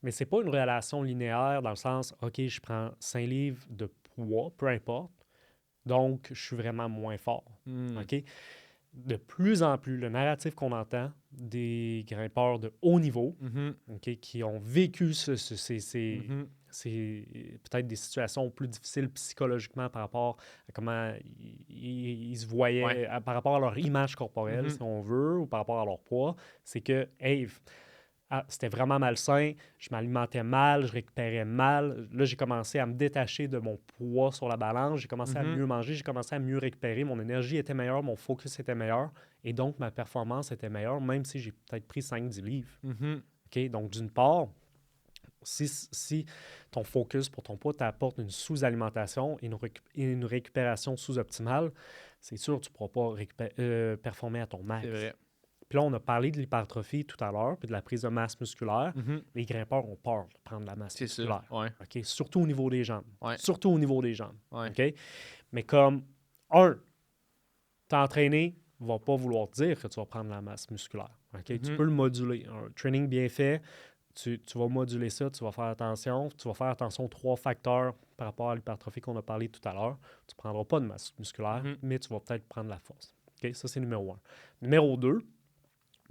Mais c'est pas une relation linéaire dans le sens, OK, je prends 5 livres de poids, peu importe, donc je suis vraiment moins fort. OK? De plus en plus, le narratif qu'on entend des grimpeurs de haut niveau, OK, qui ont vécu c'est peut-être des situations plus difficiles psychologiquement par rapport à comment ils se voyaient, par rapport à leur image corporelle, si on veut, ou par rapport à leur poids, c'est que, hey, c'était vraiment malsain, je m'alimentais mal, je récupérais mal. Là, j'ai commencé à me détacher de mon poids sur la balance, j'ai commencé à mieux manger, j'ai commencé à mieux récupérer, mon énergie était meilleure, mon focus était meilleur, et donc ma performance était meilleure, même si j'ai peut-être pris 5-10 livres. OK? Donc, d'une part, si ton focus pour ton poids t'apporte une sous-alimentation et une récupération sous-optimale, c'est sûr que tu ne pourras pas performer à ton max. C'est vrai. Puis là, on a parlé de l'hypertrophie tout à l'heure, puis de la prise de masse musculaire. Les grimpeurs ont peur de prendre de la masse musculaire. OK? Surtout au niveau des jambes. OK? Mais comme, t'entraîner ne va pas vouloir dire que tu vas prendre de la masse musculaire. OK? Tu peux le moduler. Un training bien fait, tu vas moduler ça, tu vas faire attention. Tu vas faire attention aux 3 facteurs par rapport à l'hypertrophie qu'on a parlé tout à l'heure. Tu ne prendras pas de masse musculaire, mais tu vas peut-être prendre la force. OK? Ça, c'est numéro 1. Numéro 2,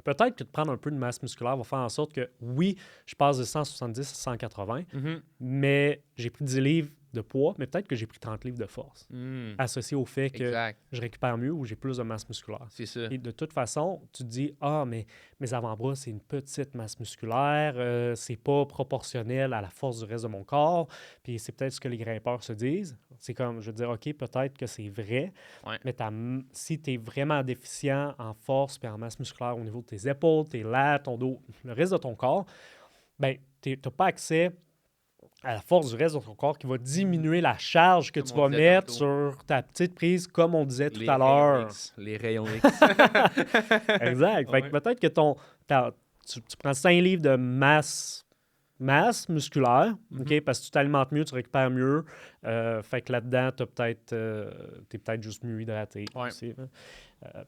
peut-être que de prendre un peu de masse musculaire va faire en sorte que, oui, je passe de 170 à 180, mais j'ai pris 10 livres de poids, mais peut-être que j'ai pris 30 livres de force, associé au fait que je récupère mieux ou j'ai plus de masse musculaire. C'est ça. Et de toute façon, tu te dis, mais mes avant-bras, c'est une petite masse musculaire, c'est pas proportionnel à la force du reste de mon corps, puis c'est peut-être ce que les grimpeurs se disent. C'est comme, je veux dire, OK, peut-être que c'est vrai, mais si tu es vraiment déficient en force et en masse musculaire au niveau de tes épaules, tes lats, ton dos, le reste de ton corps, ben, tu n'as pas accès à la force du reste de ton corps qui va diminuer la charge que tu vas mettre sur ta petite prise, comme on disait tout à l'heure. Les rayons X. Exact. Fait que peut-être que tu prends 5 livres de masse musculaire, OK, parce que tu t'alimentes mieux, tu récupères mieux. Fait que là-dedans, t'es peut-être juste mieux hydraté aussi.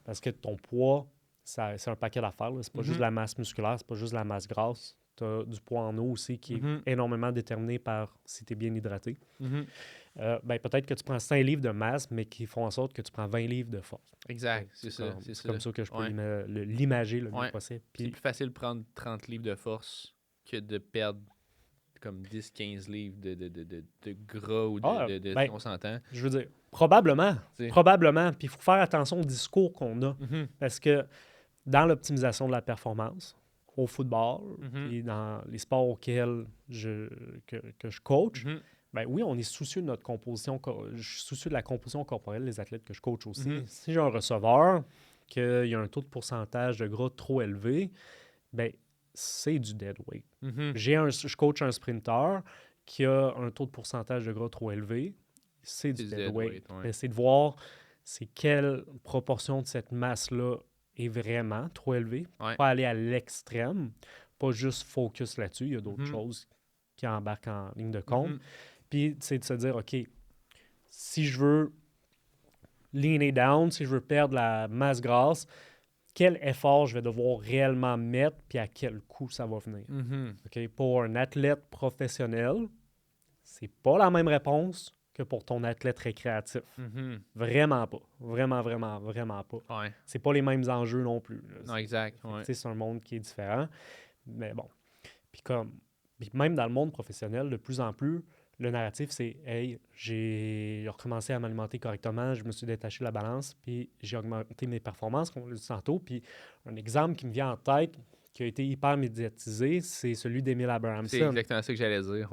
Parce que ton poids, c'est un paquet d'affaires. C'est pas juste de la masse musculaire, c'est pas juste de la masse grasse. Tu as du poids en eau aussi qui est énormément déterminé par si tu es bien hydraté. Peut-être que tu prends 5 livres de masse, mais qui font en sorte que tu prends 20 livres de force. Exact, c'est ça. C'est comme ça que je peux l'imager le mieux possible. Puis, c'est plus facile de prendre 30 livres de force que de perdre comme 10-15 livres de gras ou si on s'entend. Je veux dire, probablement. Puis il faut faire attention au discours qu'on a. Parce que dans l'optimisation de la performance, au football et dans les sports auxquels que je coach, oui, on est soucieux de notre composition. Je suis soucieux de la composition corporelle des athlètes que je coach aussi. Si j'ai un receveur qu'il y a un taux de pourcentage de gras trop élevé, c'est du dead weight. Je coach un sprinter qui a un taux de pourcentage de gras trop élevé, c'est du dead weight. Mais c'est de voir c'est quelle proportion de cette masse-là est vraiment trop élevée. Pas aller à l'extrême, pas juste focus là-dessus. Il y a d'autres choses qui embarquent en ligne de compte. Puis, c'est de se dire, OK, si je veux lean it down, si je veux perdre la masse grasse, quel effort je vais devoir réellement mettre puis à quel coût ça va venir. OK? Pour un athlète professionnel, c'est pas la même réponse que pour ton athlète récréatif. Vraiment pas. Vraiment, vraiment, vraiment pas. C'est pas les mêmes enjeux non plus. Non, exact. C'est un monde qui est différent. Mais bon. Puis même dans le monde professionnel, de plus en plus, le narratif, c'est « Hey, j'ai recommencé à m'alimenter correctement, je me suis détaché de la balance, puis j'ai augmenté mes performances, comme on l'a dit tantôt. » Puis un exemple qui me vient en tête, qui a été hyper médiatisé, c'est celui d'Emil Abrahamson. C'est exactement ça que j'allais dire,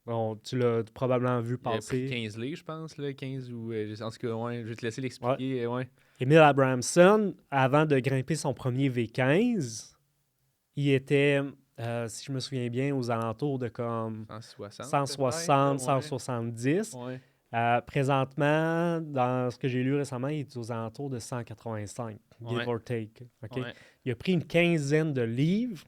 Bon, tu l'as probablement vu passer. Il a pris 15 livres, je pense, là, 15 ou... en tout cas, je vais te laisser l'expliquer. Emil Abrahamson, avant de grimper son premier V15, il était... si je me souviens bien, aux alentours de comme 160, 170. Présentement, dans ce que j'ai lu récemment, il est aux alentours de 185, give or take. Okay? Il a pris une quinzaine de livres,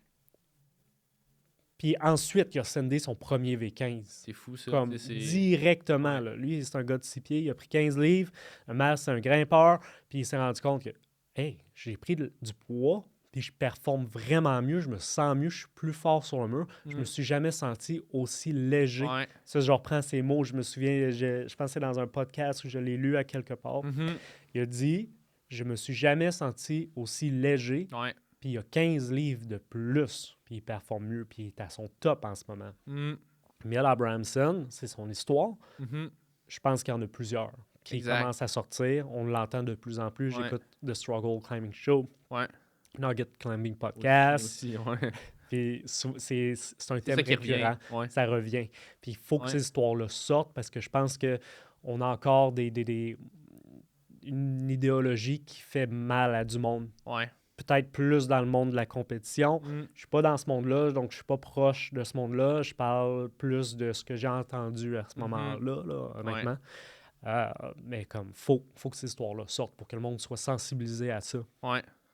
puis ensuite, il a sendé son premier V15. C'est fou, ça. Comme directement. Là. Lui, c'est un gars de 6 pieds, il a pris 15 livres. Le masque, c'est un grimpeur, puis il s'est rendu compte que, hey, j'ai pris du poids, puis je performe vraiment mieux, je me sens mieux, je suis plus fort sur le mur. Je me suis jamais senti aussi léger. Ça, je reprends ces mots, je me souviens, je pensais dans un podcast où je l'ai lu à quelque part. Il a dit, je me suis jamais senti aussi léger, puis il a 15 livres de plus, puis il performe mieux, puis il est à son top en ce moment. Emil Abrahamson, c'est son histoire. Je pense qu'il y en a plusieurs qui commencent à sortir. On l'entend de plus en plus. J'écoute The Struggle Climbing Show. Nugget Climbing Podcast. Aussi, Puis c'est un thème récurrent. Ça revient. Puis il faut que ces histoires-là sortent parce que je pense qu'on a encore une idéologie qui fait mal à du monde. Peut-être plus dans le monde de la compétition. Je ne suis pas dans ce monde-là, donc je ne suis pas proche de ce monde-là. Je parle plus de ce que j'ai entendu à ce moment-là, là, honnêtement. Mais comme, faut que ces histoires-là sortent pour que le monde soit sensibilisé à ça.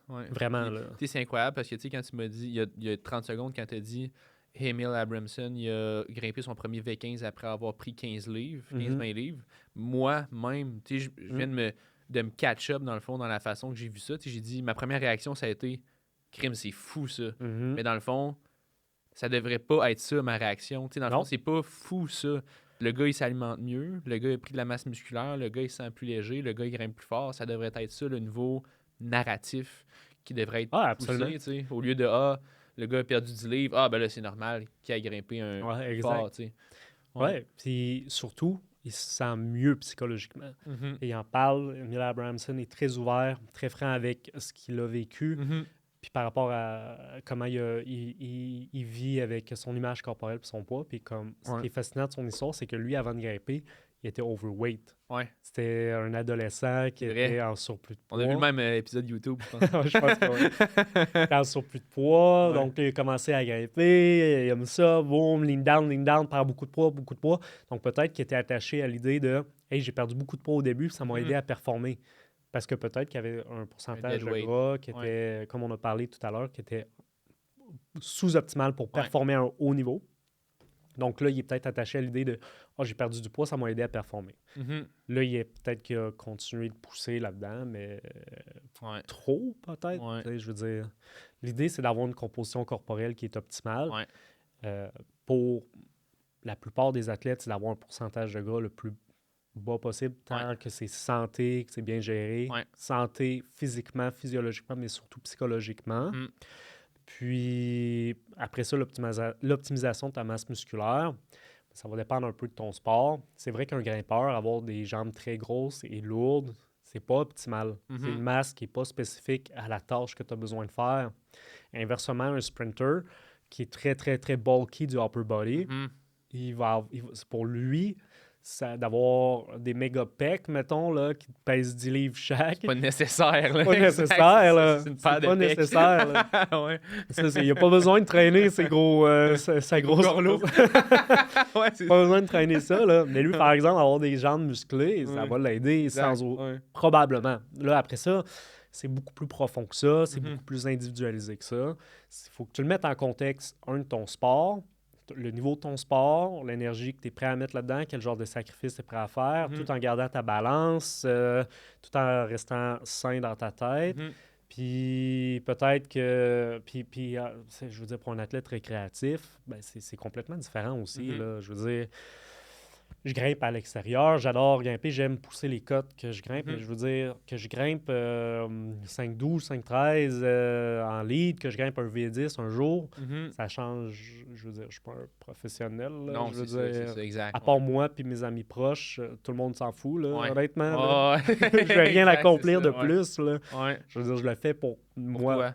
Vraiment, là. C'est incroyable parce que, tu sais, quand tu m'as dit, il y a 30 secondes, quand tu as dit Emil Abrahamson, il a grimpé son premier V15 après avoir pris 15 livres, 15-20 livres. Moi-même, tu sais, je viens de me catch-up, dans le fond, dans la façon que j'ai vu ça. Tu sais, j'ai dit, ma première réaction, ça a été crime, c'est fou, ça. Mais dans le fond, ça devrait pas être ça, ma réaction. Tu sais, dans le fond, c'est pas fou, ça. Le gars, il s'alimente mieux. Le gars, il a pris de la masse musculaire. Le gars, il se sent plus léger. Le gars, il grimpe plus fort. Ça devrait être ça, le nouveau narratif qui devrait être poussé, tu sais. Au lieu de, le gars a perdu 10 livres, ben là, c'est normal qu'il ait grimpé un fort, tu sais. Ouais, puis surtout, il se sent mieux psychologiquement. Et il en parle, Neil Abramson est très ouvert, très franc avec ce qu'il a vécu, puis par rapport à comment il vit avec son image corporelle et son poids. Puis comme, ce qui est fascinant de son histoire, c'est que lui, avant de grimper, il était overweight. Ouais. C'était un adolescent qui était en surplus de poids. On a vu le même épisode YouTube, je pense. Je pense que oui. Il était en surplus de poids, donc il a commencé à grimper, il aime ça, boum, lean down, perd beaucoup de poids. Donc peut-être qu'il était attaché à l'idée de « Hey, j'ai perdu beaucoup de poids au début, ça m'a aidé à performer. » Parce que peut-être qu'il y avait un pourcentage de gras qui était, comme on a parlé tout à l'heure, qui était sous-optimal pour performer à un haut niveau. Donc là, il est peut-être attaché à l'idée de « j'ai perdu du poids, ça m'a aidé à performer. » Là, il est peut-être qu'il a continué de pousser là-dedans, mais trop peut-être. Je veux dire, l'idée, c'est d'avoir une composition corporelle qui est optimale. Pour la plupart des athlètes, c'est d'avoir un pourcentage de gras le plus bas possible, tant que c'est santé, que c'est bien géré. Santé physiquement, physiologiquement, mais surtout psychologiquement. Puis, après ça, l'optimisation de ta masse musculaire, ça va dépendre un peu de ton sport. C'est vrai qu'un grimpeur, avoir des jambes très grosses et lourdes, c'est pas optimal. C'est une masse qui n'est pas spécifique à la tâche que tu as besoin de faire. Inversement, un sprinter qui est très, très, très bulky du upper body, c'est pour lui, d'avoir des méga pecs, mettons, là, qui pèsent 10 livres chaque. C'est pas nécessaire, là. Pas nécessaire, là. C'est une paire de pas pecs. Nécessaire, là. Il n'y a pas besoin de traîner sa grosse... Pas besoin de traîner ça, là. Mais lui, par exemple, avoir des jambes musclées, ça va l'aider probablement. Là, après ça, c'est beaucoup plus profond que ça. C'est beaucoup plus individualisé que ça. Il faut que tu le mettes en contexte, de ton sport, le niveau de ton sport, l'énergie que tu es prêt à mettre là-dedans, quel genre de sacrifice tu es prêt à faire, tout en gardant ta balance, tout en restant sain dans ta tête. Puis peut-être que... Puis, je veux dire, pour un athlète récréatif, ben c'est complètement différent aussi. Là. Je veux dire, je grimpe à l'extérieur, j'adore grimper, j'aime pousser les cotes que je grimpe, mais je veux dire que je grimpe 5-12, 5-13 en lead, que je grimpe un V10 un jour, ça change, je veux dire, je suis pas un professionnel. Là, non, je veux c'est ça, exact. À part moi puis mes amis proches, tout le monde s'en fout, là, honnêtement. Là. Je vais rien accomplir de plus. Là. Je veux dire, je le fais pour moi.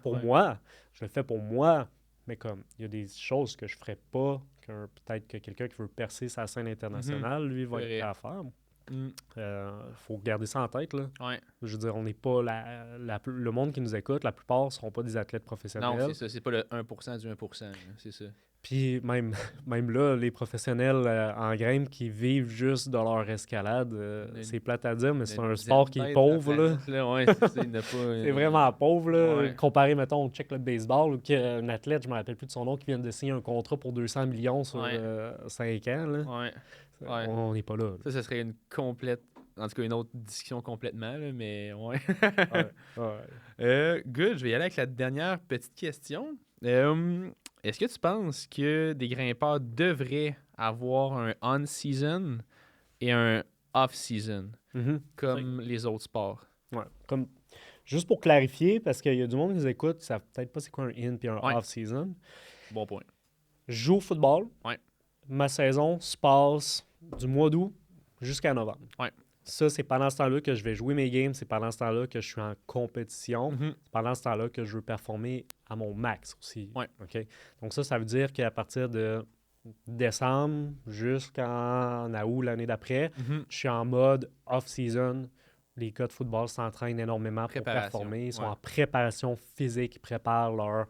Je le fais pour moi, mais comme, il y a des choses que je ferais pas, peut-être que quelqu'un qui veut percer sa scène internationale, lui, va être prêt à faire. Faut garder ça en tête. Là. Je veux dire, on n'est pas le monde qui nous écoute, la plupart ne seront pas des athlètes professionnels. Non, c'est ça. C'est pas le 1% du 1%. Là, c'est ça. Puis même là, les professionnels en grimpe qui vivent juste de leur escalade, c'est plate à dire, mais c'est un sport qui est pauvre. Là. C'est vraiment pauvre. Là. Comparé, mettons, on check le baseball, où un athlète, je ne me rappelle plus de son nom, qui vient de signer un contrat pour 200 millions sur 5 ans. Là. On n'est pas là. Ça serait une complète... En tout cas, une autre discussion complètement, là, mais good, je vais y aller avec la dernière petite question. Est-ce que tu penses que des grimpeurs devraient avoir un on-season et un off-season, comme les autres sports? Comme... Juste pour clarifier, parce qu'il y a du monde qui nous écoute, qui ne savent peut-être pas c'est quoi un in et un off-season. Bon point. Je joue au football. Ma saison se passe du mois d'août jusqu'à novembre. Ça, c'est pendant ce temps-là que je vais jouer mes games. C'est pendant ce temps-là que je suis en compétition. C'est pendant ce temps-là que je veux performer à mon max aussi. Okay? Donc ça veut dire qu'à partir de décembre jusqu'en août l'année d'après, je suis en mode off-season. Les gars de football s'entraînent énormément pour performer. Ils sont en préparation physique. Ils préparent leur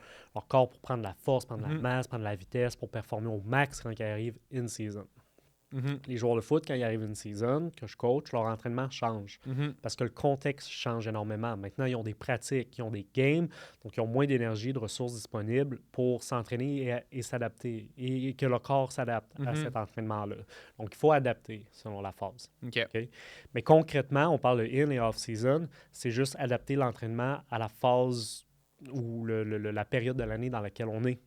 corps pour prendre de la force, prendre de la masse, prendre de la vitesse pour performer au max quand ils arrivent in-season. Les joueurs de foot, quand ils arrivent une season, que je coach, leur entraînement change. Parce que le contexte change énormément. Maintenant, ils ont des pratiques, ils ont des games, donc ils ont moins d'énergie, de ressources disponibles pour s'entraîner et s'adapter, et que le corps s'adapte à cet entraînement-là. Donc, il faut adapter selon la phase. Okay? Mais concrètement, on parle de in- et off-season, c'est juste adapter l'entraînement à la phase ou la période de l'année dans laquelle on est.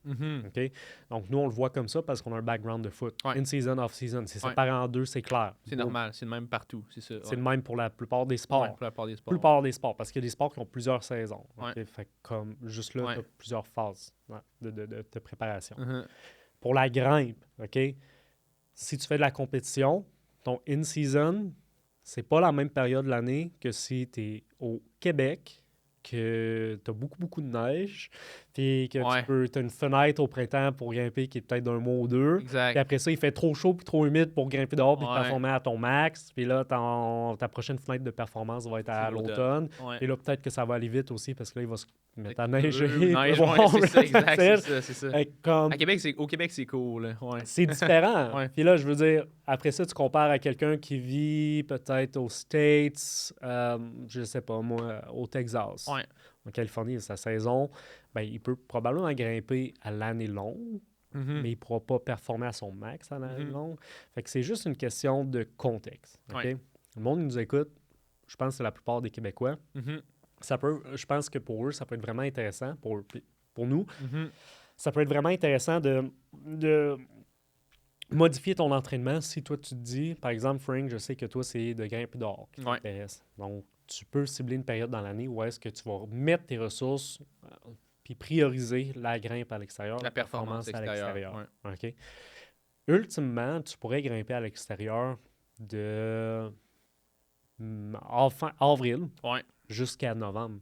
Okay? Donc, nous, on le voit comme ça parce qu'on a un background de foot. In-season, off-season, c'est séparé en deux, c'est clair. C'est normal, c'est le même partout, c'est ça. C'est le même pour la plupart des sports. Pour la plupart des sports. Plupart des sports, parce qu'il y a des sports qui ont plusieurs saisons. Okay? Fait que comme juste là, tu as plusieurs phases de préparation. Pour la grimpe, OK? si tu fais de la compétition, ton in-season, c'est pas la même période de l'année que si tu es au Québec, que tu as beaucoup, beaucoup de neige, puis que tu as une fenêtre au printemps pour grimper qui est peut-être d'un mois ou deux. Exact. Puis après ça, il fait trop chaud puis trop humide pour grimper dehors puis performer à ton max. Puis là, ta prochaine fenêtre de performance va être à l'automne. Et là, peut-être que ça va aller vite aussi parce que là, il va se mettre à neiger. C'est ça, exact. C'est ça. Comme... Au Québec, c'est cool. C'est différent. Puis là, je veux dire, après ça, tu compares à quelqu'un qui vit peut-être aux States, je sais pas moi, au Texas. En Californie, sa saison, ben, il peut probablement grimper à l'année longue, mais il ne pourra pas performer à son max à l'année longue. Fait que c'est juste une question de contexte. Okay? Le monde qui nous écoute, je pense que c'est la plupart des Québécois. Je pense que pour eux, ça peut être vraiment intéressant, pour nous, ça peut être vraiment intéressant de modifier ton entraînement si toi, tu te dis, par exemple, Frank, je sais que toi, c'est de grimper dehors qui t'intéresse. Donc, tu peux cibler une période dans l'année où est-ce que tu vas mettre tes ressources puis prioriser la grimpe à l'extérieur, la performance à l'extérieur. OK. Ultimement, tu pourrais grimper à l'extérieur de avril jusqu'à novembre.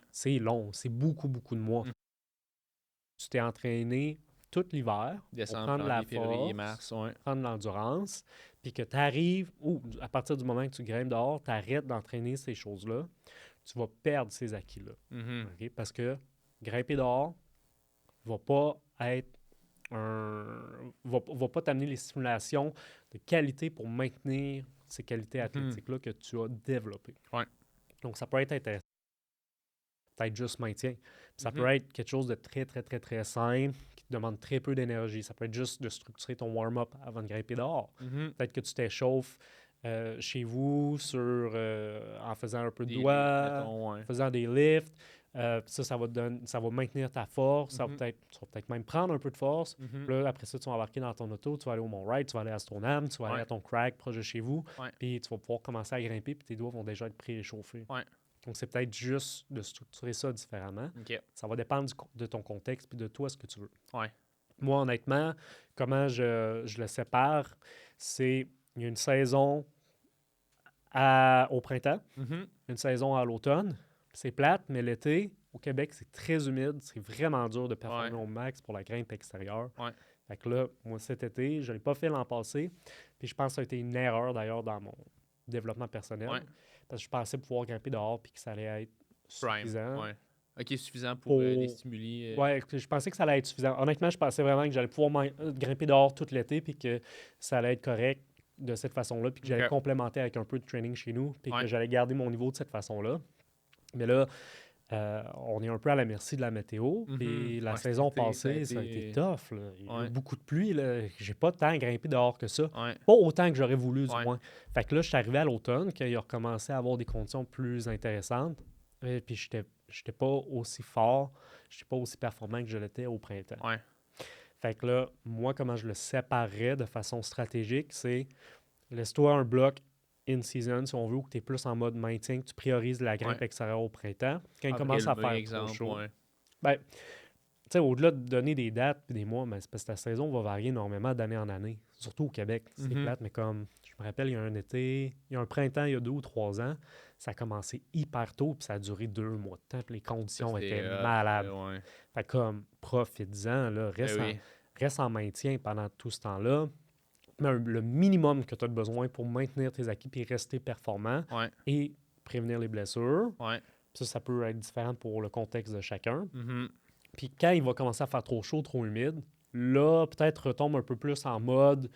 C'est long, c'est beaucoup, beaucoup de mois. Tu t'es entraîné tout l'hiver pour prendre la force, mars, prendre l'endurance, puis que tu arrives, ou à partir du moment que tu grimpes dehors, tu arrêtes d'entraîner ces choses-là, tu vas perdre ces acquis-là. Okay? Parce que grimper dehors va pas être va pas t'amener les stimulations de qualité pour maintenir ces qualités athlétiques-là que tu as développées. Donc, ça peut être intéressant. Peut-être juste maintien. Ça peut être quelque chose de très, très, très, très simple qui te demande très peu d'énergie. Ça peut être juste de structurer ton warm-up avant de grimper dehors. Peut-être que tu t'échauffes chez vous en faisant un peu de doigts, en faisant des lifts. Ça va maintenir ta force. Tu vas peut-être même prendre un peu de force. Là, après ça, tu vas embarquer dans ton auto, tu vas aller au Mont-Wright, tu vas aller à Stoneham, tu vas aller à ton crack proche de chez vous. Puis tu vas pouvoir commencer à grimper, puis tes doigts vont déjà être prééchauffés. Donc, c'est peut-être juste de structurer ça différemment. Ça va dépendre de ton contexte et de toi, ce que tu veux. Moi, honnêtement, comment je le sépare, c'est il y a une saison au printemps, une saison à l'automne. C'est plate, mais l'été, au Québec, c'est très humide. C'est vraiment dur de performer au max pour la grimpe extérieure. Fait que là, moi, cet été, je ne l'ai pas fait l'an passé. Puis je pense que ça a été une erreur, d'ailleurs, dans mon développement personnel. Parce que je pensais pouvoir grimper dehors puis que ça allait être suffisant. OK, suffisant pour les stimuli. Je pensais que ça allait être suffisant. Honnêtement, je pensais vraiment que j'allais pouvoir grimper dehors tout l'été puis que ça allait être correct de cette façon-là puis que j'allais complémenter avec un peu de training chez nous puis que j'allais garder mon niveau de cette façon-là. Mais là, on est un peu à la merci de la météo. Puis la saison passée, ça a été tough. Là. Il y a eu beaucoup de pluie. J'ai pas tant grimpé dehors que ça. Pas autant que j'aurais voulu, du moins. Fait que là, je suis arrivé à l'automne, quand il a recommencé à avoir des conditions plus intéressantes. Et puis, j'étais pas aussi fort, j'étais pas aussi performant que je l'étais au printemps. Fait que là, moi, comment je le séparais de façon stratégique, c'est laisse-toi un bloc in-season, si on veut, où tu es plus en mode maintien, que tu priorises la grimpe extérieure au printemps. Quand il commence à faire trop chaud. Ben, tu sais, au-delà de donner des dates et des mois, mais c'est parce que ta saison va varier énormément d'année en année. Surtout au Québec. C'est plate, mais comme, je me rappelle, il y a un été, il y a un printemps, il y a 2 ou 3 ans, ça a commencé hyper tôt, puis ça a duré 2 mois de temps, puis les conditions étaient malades. Fait comme, profites-en, là, reste en maintien pendant tout ce temps-là. Mais le minimum que tu as besoin pour maintenir tes acquis et rester performant et prévenir les blessures. Ça peut être différent pour le contexte de chacun. Puis quand il va commencer à faire trop chaud, trop humide, là, peut-être retombe un peu plus en mode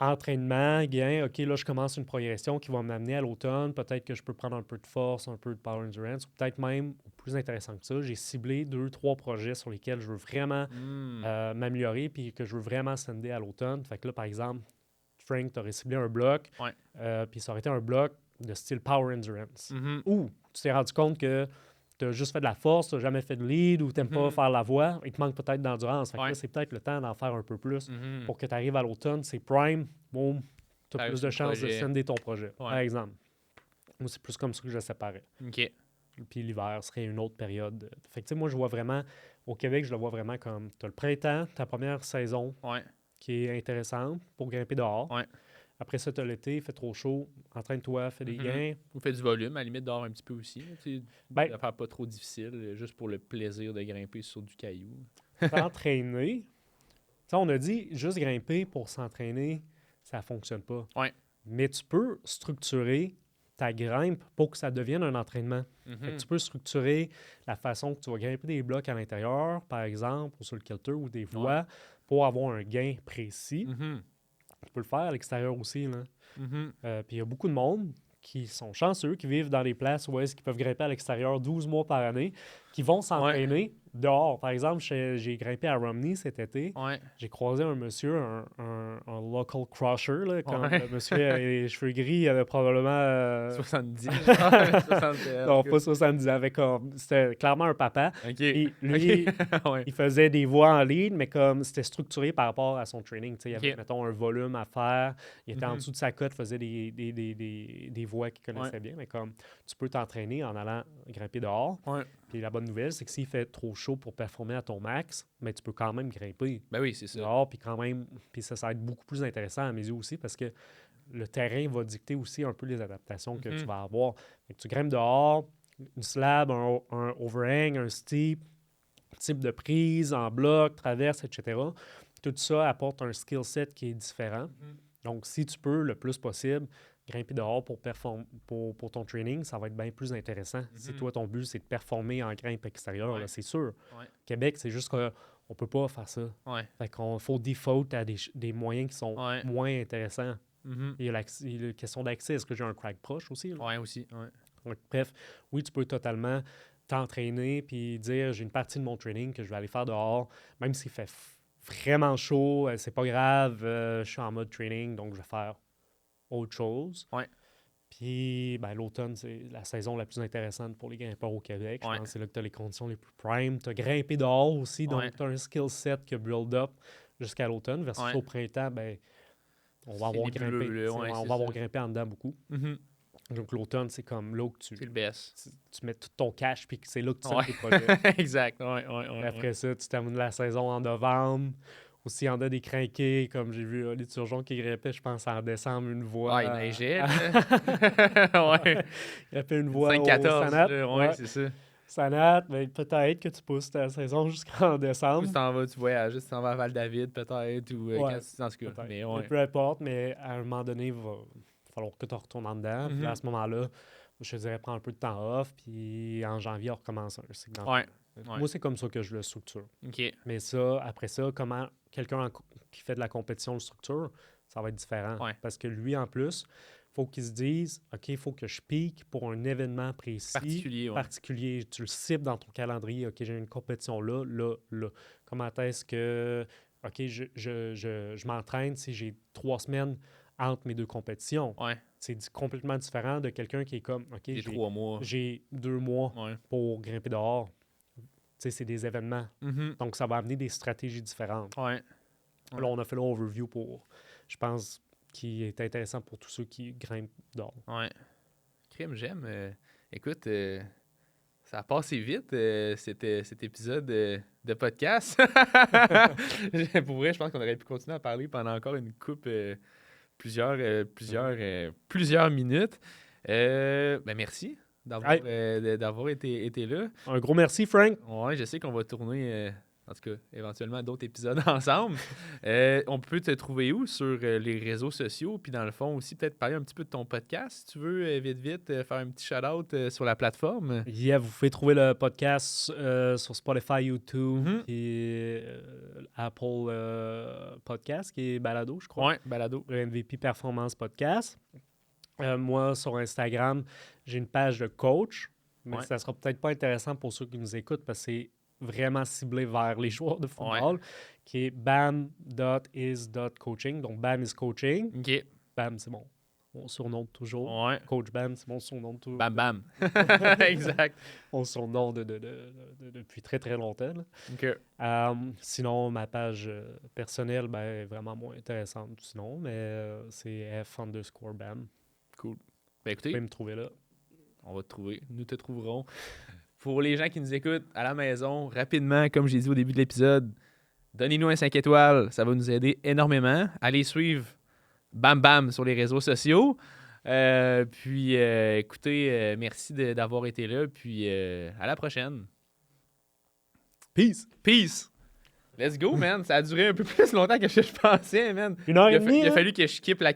entraînement, gain. OK, là, je commence une progression qui va m'amener à l'automne. Peut-être que je peux prendre un peu de force, un peu de power endurance. Ou peut-être même, plus intéressant que ça, j'ai ciblé 2-3 projets sur lesquels je veux vraiment m'améliorer puis que je veux vraiment sender à l'automne. Fait que là, par exemple, Frank, tu aurais ciblé un bloc, puis ça aurait été un bloc de style power endurance. Ou tu t'es rendu compte que tu as juste fait de la force, tu n'as jamais fait de lead ou tu n'aimes pas faire la voix, il te manque peut-être d'endurance. Fait que là, c'est peut-être le temps d'en faire un peu plus pour que tu arrives à l'automne, c'est prime, boum, tu as plus de chances de sender ton projet, par exemple. Moi, c'est plus comme ça que je le séparais. Puis l'hiver serait une autre période. Fait que tu sais, moi, je vois vraiment, au Québec, je le vois vraiment comme, tu as le printemps, ta première saison, qui est intéressante pour grimper dehors. Ouais. Après ça, tu as l'été, il fait trop chaud, entraîne-toi, fais des gains. Ou fais du volume, à la limite dehors un petit peu aussi. Ben, faire pas trop difficile, juste pour le plaisir de grimper sur du caillou. T'entraîner, on a dit juste grimper pour s'entraîner, ça fonctionne pas. Ouais. Mais tu peux structurer ta grimpe pour que ça devienne un entraînement. Fait que tu peux structurer la façon que tu vas grimper des blocs à l'intérieur, par exemple, ou sur le kilter ou des voies, pour avoir un gain précis. Tu peux le faire à l'extérieur aussi. Là. Puis il y a beaucoup de monde qui sont chanceux, qui vivent dans des places où est-ce qu'ils peuvent grimper à l'extérieur 12 mois par année, qui vont s'entraîner dehors. Par exemple, j'ai grimpé à Romney cet été. J'ai croisé un monsieur, un local crusher, là, quand le monsieur avait les cheveux gris, il avait probablement... 70. Non, pas 70, c'était clairement un papa. Et lui, il faisait des voies en ligne, mais comme c'était structuré par rapport à son training. Il y avait, mettons, un volume à faire. Il était en dessous de sa cote, faisait des voies qu'il connaissait bien. Mais comme tu peux t'entraîner en allant grimper dehors. Puis la bonne nouvelle, c'est que s'il fait trop chaud pour performer à ton max, mais tu peux quand même grimper. Ben oui, c'est ça. Dehors, puis ça va être beaucoup plus intéressant à mes yeux aussi parce que le terrain va dicter aussi un peu les adaptations que tu vas avoir. Fait que tu grimpes dehors, une slab, un overhang, un steep, type de prise en bloc, traverse, etc. Tout ça apporte un skill set qui est différent. Donc, si tu peux, le plus possible, grimper dehors pour ton training, ça va être bien plus intéressant. Si toi, ton but, c'est de performer en grimpe extérieure, là, c'est sûr. Québec, c'est juste qu'on ne peut pas faire ça. Fait qu'on faut default à des moyens qui sont moins intéressants. Il y a la question d'accès. Est-ce que j'ai un crack proche aussi? Oui, aussi. Donc, bref, oui, tu peux totalement t'entraîner puis dire j'ai une partie de mon training que je vais aller faire dehors, même s'il fait vraiment chaud, c'est pas grave, je suis en mode training, donc je vais faire autre chose. Puis l'automne, c'est la saison la plus intéressante pour les grimpeurs au Québec. Je pense que c'est là que tu as les conditions les plus prime. Tu as grimpé dehors aussi, donc tu as un skill set qui a build up jusqu'à l'automne. Versus au printemps, on va avoir grimpé. On va avoir grimpé en dedans beaucoup. Donc l'automne, c'est comme là où c'est le best. Tu mets tout ton cash, puis c'est là que tu fais tes projets. Exact. Après ça, tu termines la saison en novembre. Aussi, il y en a des crinqués, comme j'ai vu les Turgeons qui grimpaient, je pense, en décembre, une voie. Il neigeait. Il a fait une voie 5-14. Sanat. C'est ça. Sanat, mais peut-être que tu pousses ta saison jusqu'en décembre. Ou tu t'en vas, tu voyages, tu t'en vas à Val-David, peut-être, ou dans ce cas. Mais, peu importe, mais à un moment donné, il va falloir que tu retournes en dedans. Puis à ce moment-là, je te dirais, prends un peu de temps off, puis en janvier, on recommence un cycle d'entraînement. Moi, c'est comme ça que je le structure. Mais ça, après ça, comment quelqu'un qui fait de la compétition le structure, ça va être différent. Parce que lui, en plus, il faut qu'il se dise, OK, il faut que je pique pour un événement précis, particulier. Tu le cibles dans ton calendrier. OK, j'ai une compétition là. Comment est-ce que, OK, je m'entraîne si j'ai 3 semaines entre mes deux compétitions. C'est complètement différent de quelqu'un qui est comme, OK, j'ai 3 mois. J'ai 2 mois pour grimper dehors. C'est des événements. Donc, ça va amener des stratégies différentes. Là, on a fait l'overview pour, je pense, qui est intéressant pour tous ceux qui grimpent dehors. Crime, j'aime. Écoute, ça a passé vite, cet épisode de podcast. Pour vrai, je pense qu'on aurait pu continuer à parler pendant encore une coupe, plusieurs minutes. Merci d'avoir été là. Un gros merci, Frank. Je sais qu'on va tourner, en tout cas, éventuellement d'autres épisodes ensemble. On peut te trouver où sur les réseaux sociaux? Puis dans le fond aussi, peut-être parler un petit peu de ton podcast, si tu veux, vite, faire un petit shout-out sur la plateforme. Vous pouvez trouver le podcast sur Spotify, YouTube et Apple Podcast, qui est Balado, je crois. Balado. Le MVP Performance Podcast. Moi, sur Instagram, j'ai une page de coach, mais ça sera peut-être pas intéressant pour ceux qui nous écoutent parce que c'est vraiment ciblé vers les joueurs de football, qui est bam.is.coaching. Donc, BAM is coaching. BAM, c'est mon surnom de toujours. Coach BAM, c'est mon surnom de toujours. Bam. Exact. Mon surnom depuis très, très longtemps. Sinon, ma page personnelle est vraiment moins intéressante sinon, mais c'est F_BAM. Cool. Écoutez, vous pouvez me trouver là. On va te trouver. Nous te trouverons. Pour les gens qui nous écoutent à la maison, rapidement, comme j'ai dit au début de l'épisode, Donnez-nous un 5 étoiles, ça va nous aider énormément. Allez suivre Bam Bam sur les réseaux sociaux. Puis, écoutez, merci d'avoir été là. Puis, à la prochaine. Peace! Let's go, man. Ça a duré un peu plus longtemps que je pensais, man. Une heure et demie, Il a fallu que je skippe la